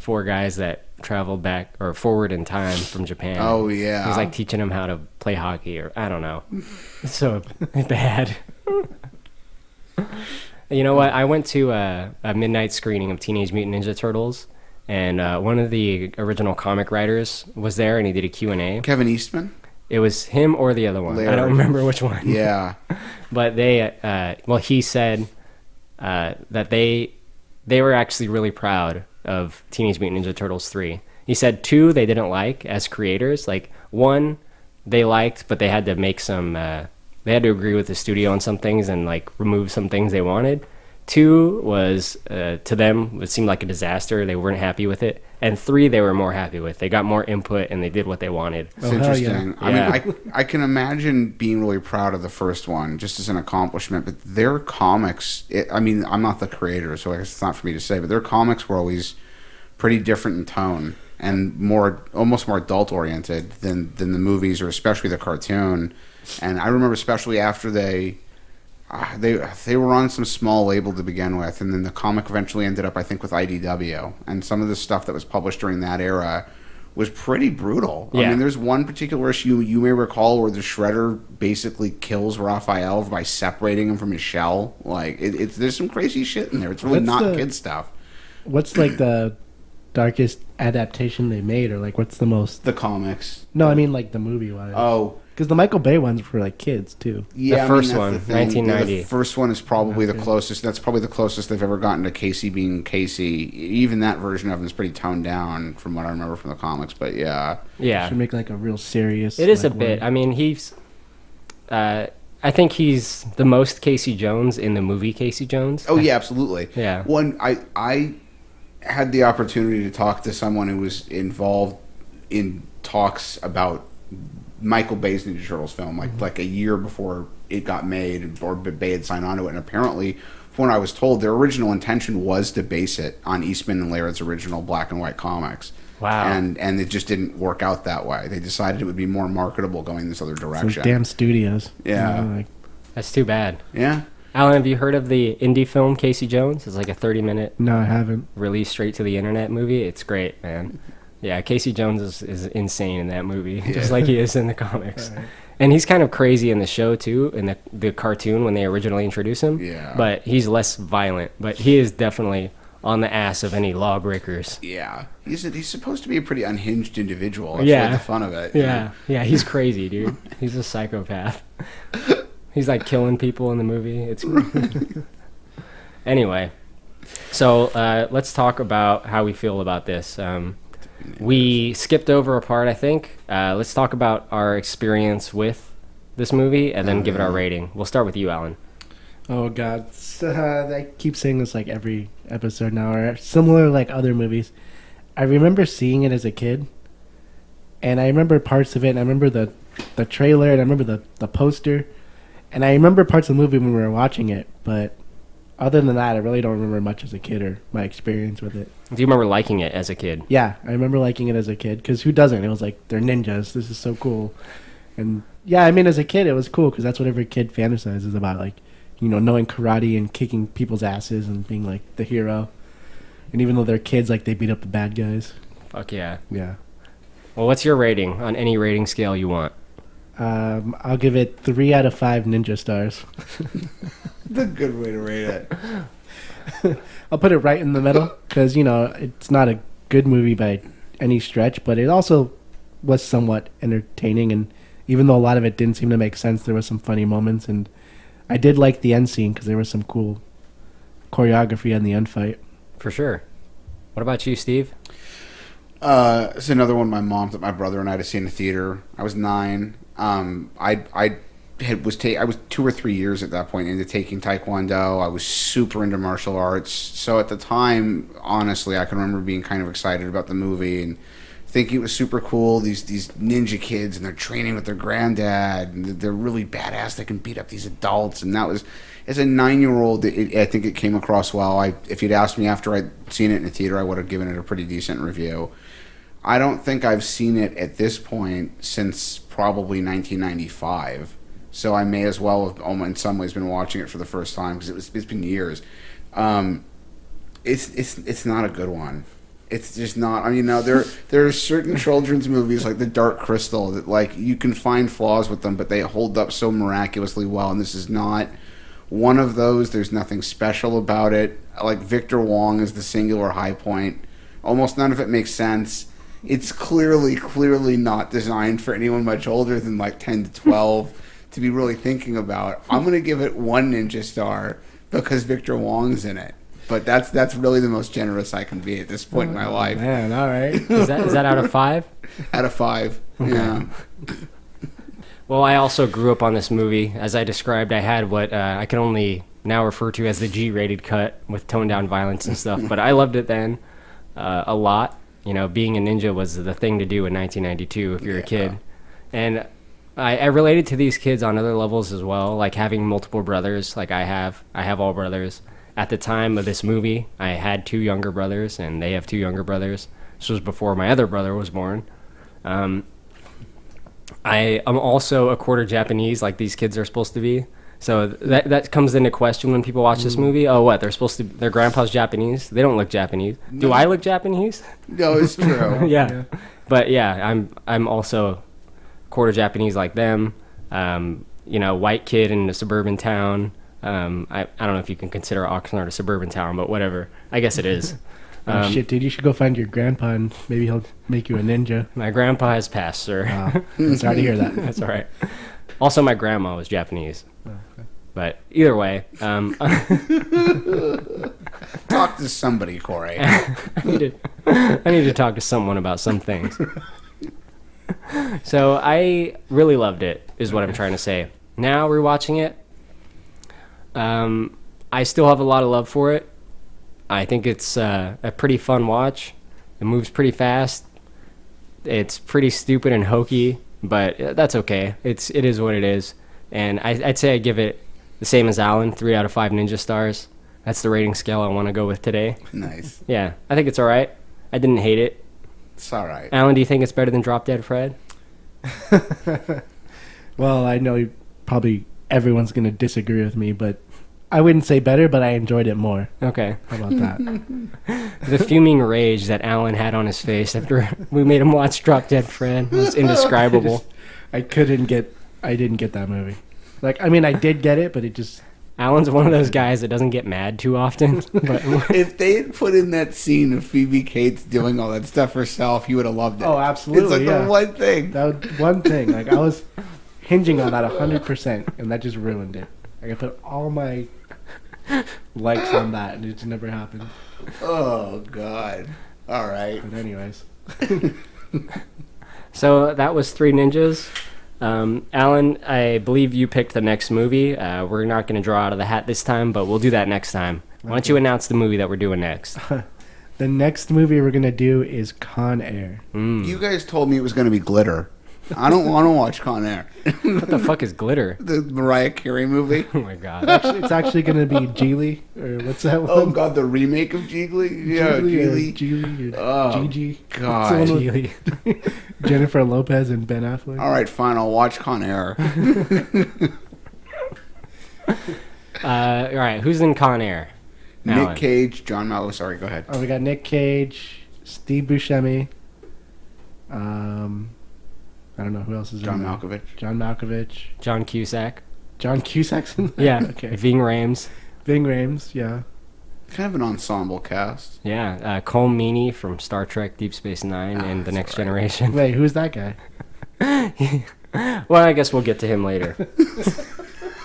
4 guys that traveled back or forward in time from Japan. Oh, yeah. He's teaching them how to play hockey, or I don't know. It's so bad. You know what? I went to a midnight screening of Teenage Mutant Ninja Turtles, and one of the original comic writers was there, and he did a Q&A. Kevin Eastman? It was him or the other one. Larry. I don't remember which one. Yeah. But he said that they were actually really proud of Teenage Mutant Ninja Turtles 3. He said 2 they didn't like as creators. 1 they liked, but they had to make some... they had to agree with the studio on some things and remove some things they wanted. 2 was to them it seemed like a disaster. They weren't happy with it. And 3 they were more happy with. They got more input and they did what they wanted. It's interesting. Yeah. I mean, I can imagine being really proud of the first one just as an accomplishment. But their comics, I'm not the creator, so I guess it's not for me to say. But their comics were always pretty different in tone and almost more adult oriented than the movies, or especially the cartoon. And I remember especially after they were on some small label to begin with, and then the comic eventually ended up, I think, with IDW. And some of the stuff that was published during that era was pretty brutal. Yeah. I mean, there's one particular issue you may recall where the Shredder basically kills Raphael by separating him from his shell. There's some crazy shit in there. It's really not kid stuff. What's the darkest adaptation they made, or what's the most? The comics. No, I mean the movie wise. Oh. Because the Michael Bay ones were kids too. Yeah, the first one, that's the 1990. The first one is probably the closest. That's probably the closest they've ever gotten to Casey being Casey. Even that version of him is pretty toned down from what I remember from the comics. But yeah. Should make a real serious. It is a bit. I mean, he's. I think he's the most Casey Jones in the movie Casey Jones. Oh yeah, absolutely. Yeah. I had the opportunity to talk to someone who was involved in talks about Michael Bay's Ninja Turtles film, like a year before it got made, or Bay had signed on to it. And apparently, from what I was told, their original intention was to base it on Eastman and Laird's original black and white comics. Wow. And it just didn't work out that way. They decided it would be more marketable going this other direction. Those damn studios. Yeah. That's too bad. Yeah. Alan, have you heard of the indie film Casey Jones? It's a 30-minute. No, I haven't. Released straight to the internet movie. It's great, man. Yeah, Casey Jones is insane in that movie, just like he is in the comics. Right. And he's kind of crazy in the show, too, in the cartoon when they originally introduced him. Yeah. But he's less violent. But he is definitely on the ass of any lawbreakers. Yeah. He's supposed to be a pretty unhinged individual. That's really the fun of it. Yeah. Yeah, he's crazy, dude. He's a psychopath. He's like killing people in the movie. It's Anyway, so let's talk about how we feel about this. We skipped over a part, I think. Let's talk about our experience with this movie and then give it our rating. We'll start with you, Alan. Oh, God. I keep saying this like every episode now, or similar like other movies. I remember seeing it as a kid, and I remember parts of it, and I remember the trailer, and I remember the poster, and I remember parts of the movie when we were watching it, but other than that, I really don't remember much as a kid or my experience with it. Do you remember liking it as a kid? Yeah, I remember liking it as a kid, because who doesn't? It was like, they're ninjas, this is so cool. And yeah, I mean, as a kid, it was cool, because that's what every kid fantasizes about, like, you know, knowing karate and kicking people's asses and being like the hero. And even though they're kids, like, they beat up the bad guys. Fuck yeah. Yeah. Well, what's your rating on any rating scale you want? I'll give it 3 out of 5 ninja stars. That's a good way to rate it. I'll put it right in the middle because, you know, it's not a good movie by any stretch, but it also was somewhat entertaining. And even though a lot of it didn't seem to make sense, there were some funny moments. And I did like the end scene because there was some cool choreography on the end fight. For sure. What about you, Steve? It's another one my mom took my brother and I to see in the theater. I was 9. I was 2 or 3 years at that point into taking Taekwondo. I was super into martial arts. So at the time, honestly, I can remember being kind of excited about the movie and thinking it was super cool. These ninja kids, and they're training with their granddad, and they're really badass. They can beat up these adults. And that was, as a 9-year-old, I think it came across well. If you'd asked me after I'd seen it in the theater, I would have given it a pretty decent review. I don't think I've seen it at this point since probably 1995. So I may as well have, in some ways, been watching it for the first time because it's been years. It's not a good one. It's just not. I mean, now there are certain children's movies like The Dark Crystal that, like, you can find flaws with them, but they hold up so miraculously well. And this is not one of those. There's nothing special about it. Like, Victor Wong is the singular high point. Almost none of it makes sense. It's clearly not designed for anyone much older than like 10 to 12 to be really thinking about. I'm going to give it 1 ninja star because Victor Wong's in it. But that's really the most generous I can be at this point in my life. Man, all right. Is that out of 5? Out of 5, okay. Yeah. Well, I also grew up on this movie. As I described, I had what I can only now refer to as the G-rated cut with toned-down violence and stuff. But I loved it then a lot. You know, being a ninja was the thing to do in 1992 if you're a kid. And I related to these kids on other levels as well, like having multiple brothers like I have. I have all brothers. At the time of this movie, I had 2 younger brothers, and they have 2 younger brothers. This was before my other brother was born. I am also a quarter Japanese, like these kids are supposed to be. So that comes into question when people watch this movie. Oh, what? Their grandpa's Japanese? They don't look Japanese. No. Do I look Japanese? No, it's true. Yeah. But yeah, I'm also quarter Japanese like them. You know, white kid in a suburban town. I don't know if you can consider Oxnard a suburban town, but whatever. I guess it is. Oh, shit, dude, you should go find your grandpa and maybe he'll make you a ninja. My grandpa has passed, sir. I'm sorry to hear that. That's all right. Also, my grandma was Japanese. Oh, okay. But either way. Talk to somebody, Corey. I need to talk to someone about some things. So I really loved it, is what I'm trying to say. Now, rewatching it, I still have a lot of love for it. I think it's a pretty fun watch. It moves pretty fast. It's pretty stupid and hokey, but that's okay. It is what it is. And I'd say I give it the same as Alan, 3 out of 5 ninja stars. That's the rating scale I want to go with today. Nice. Yeah, I think it's all right. I didn't hate it. It's all right. Alan, do you think it's better than Drop Dead Fred? Well, I know probably everyone's going to disagree with me, but I wouldn't say better, but I enjoyed it more. Okay. How about that? The fuming rage that Alan had on his face after we made him watch Drop Dead Fred was indescribable. I didn't get that movie. Like, I mean, I did get it, but it just... Alan's one of those guys that doesn't get mad too often. But if they had put in that scene of Phoebe Cates doing all that stuff herself, he would have loved it. Oh, absolutely. It's like the one thing. That was one thing. Like, I was hinging on that 100%, and that just ruined it. Like, I put all my likes on that, and it just never happened. Oh, God. All right. But anyways. So that was Three Ninjas. Alan, I believe you picked the next movie. We're not going to draw out of the hat this time, but we'll do that next time. Why don't you announce the movie that we're doing next? The next movie we're going to do is Con Air. You guys told me it was going to be Glitter. I don't want to watch Con Air. What the fuck is Glitter? The Mariah Carey movie. Oh my god. It's actually going to be Geely, or what's that one? Oh god, the remake of Jiggly? Yeah, Geely. Geely. Oh, Gigi. God. Geely. Jennifer Lopez and Ben Affleck. All right, fine. I'll watch Con Air. All right, who's in Con Air? Alan. Nick Cage, John Malkovich. Sorry, go ahead. Oh, we got Nick Cage, Steve Buscemi. I don't know who else is John in there. Malkovich. John Malkovich. John Cusack. John Cusack's in there? Yeah. Okay. Ving Rhames. Ving Rhames, yeah. Kind of an ensemble cast. Yeah. Cole Meany from Star Trek Deep Space Nine and The Next Generation. Wait, who's that guy? Well, I guess we'll get to him later.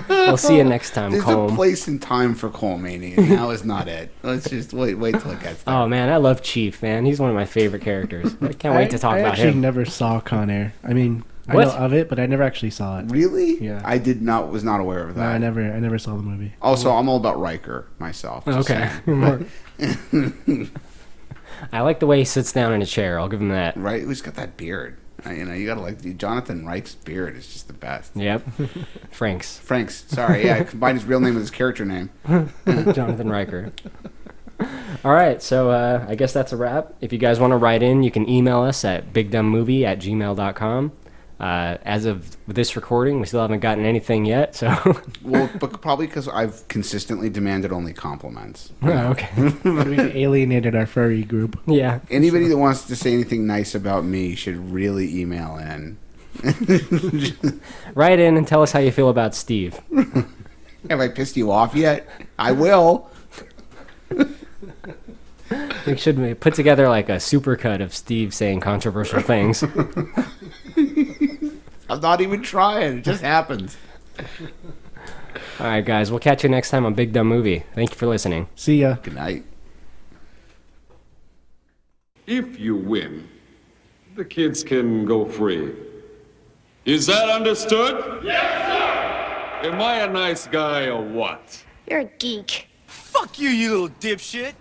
We'll see you next time, There's Colm. a place and time for Cole Meany, and now is not it. Let's just wait till it gets there. Oh man, I love Chief, man. He's one of my favorite characters. I can't wait to talk about I actually him. never saw Con Air. I mean, What? I know of it, but I never actually saw it. Really? Yeah. I was not aware of that. No, I never saw the movie. Also, I'm all about Riker myself. just Okay. saying. I like the way he sits down in a chair. I'll give him that. Right? He's got that beard. You gotta like Jonathan Reich's beard is just the best. Yep. Franks. Sorry, yeah, I combined his real name with his character name. Jonathan Riker. All right, so I guess that's a wrap. If you guys want to write in, you can email us at bigdumbmovie@gmail.com. As of this recording, we still haven't gotten anything yet, so... Well, but probably because I've consistently demanded only compliments. Oh, okay. We alienated our furry group. Yeah. Anybody that wants to say anything nice about me should really email in. Write in and tell us how you feel about Steve. Have I pissed you off yet? I will. We should put together like a supercut of Steve saying controversial things. I'm not even trying. It just happens. All right, guys. We'll catch you next time on Big Dumb Movie. Thank you for listening. See ya. Good night. If you win, the kids can go free. Is that understood? Yes, sir! Am I a nice guy or what? You're a geek. Fuck you, you little dipshit.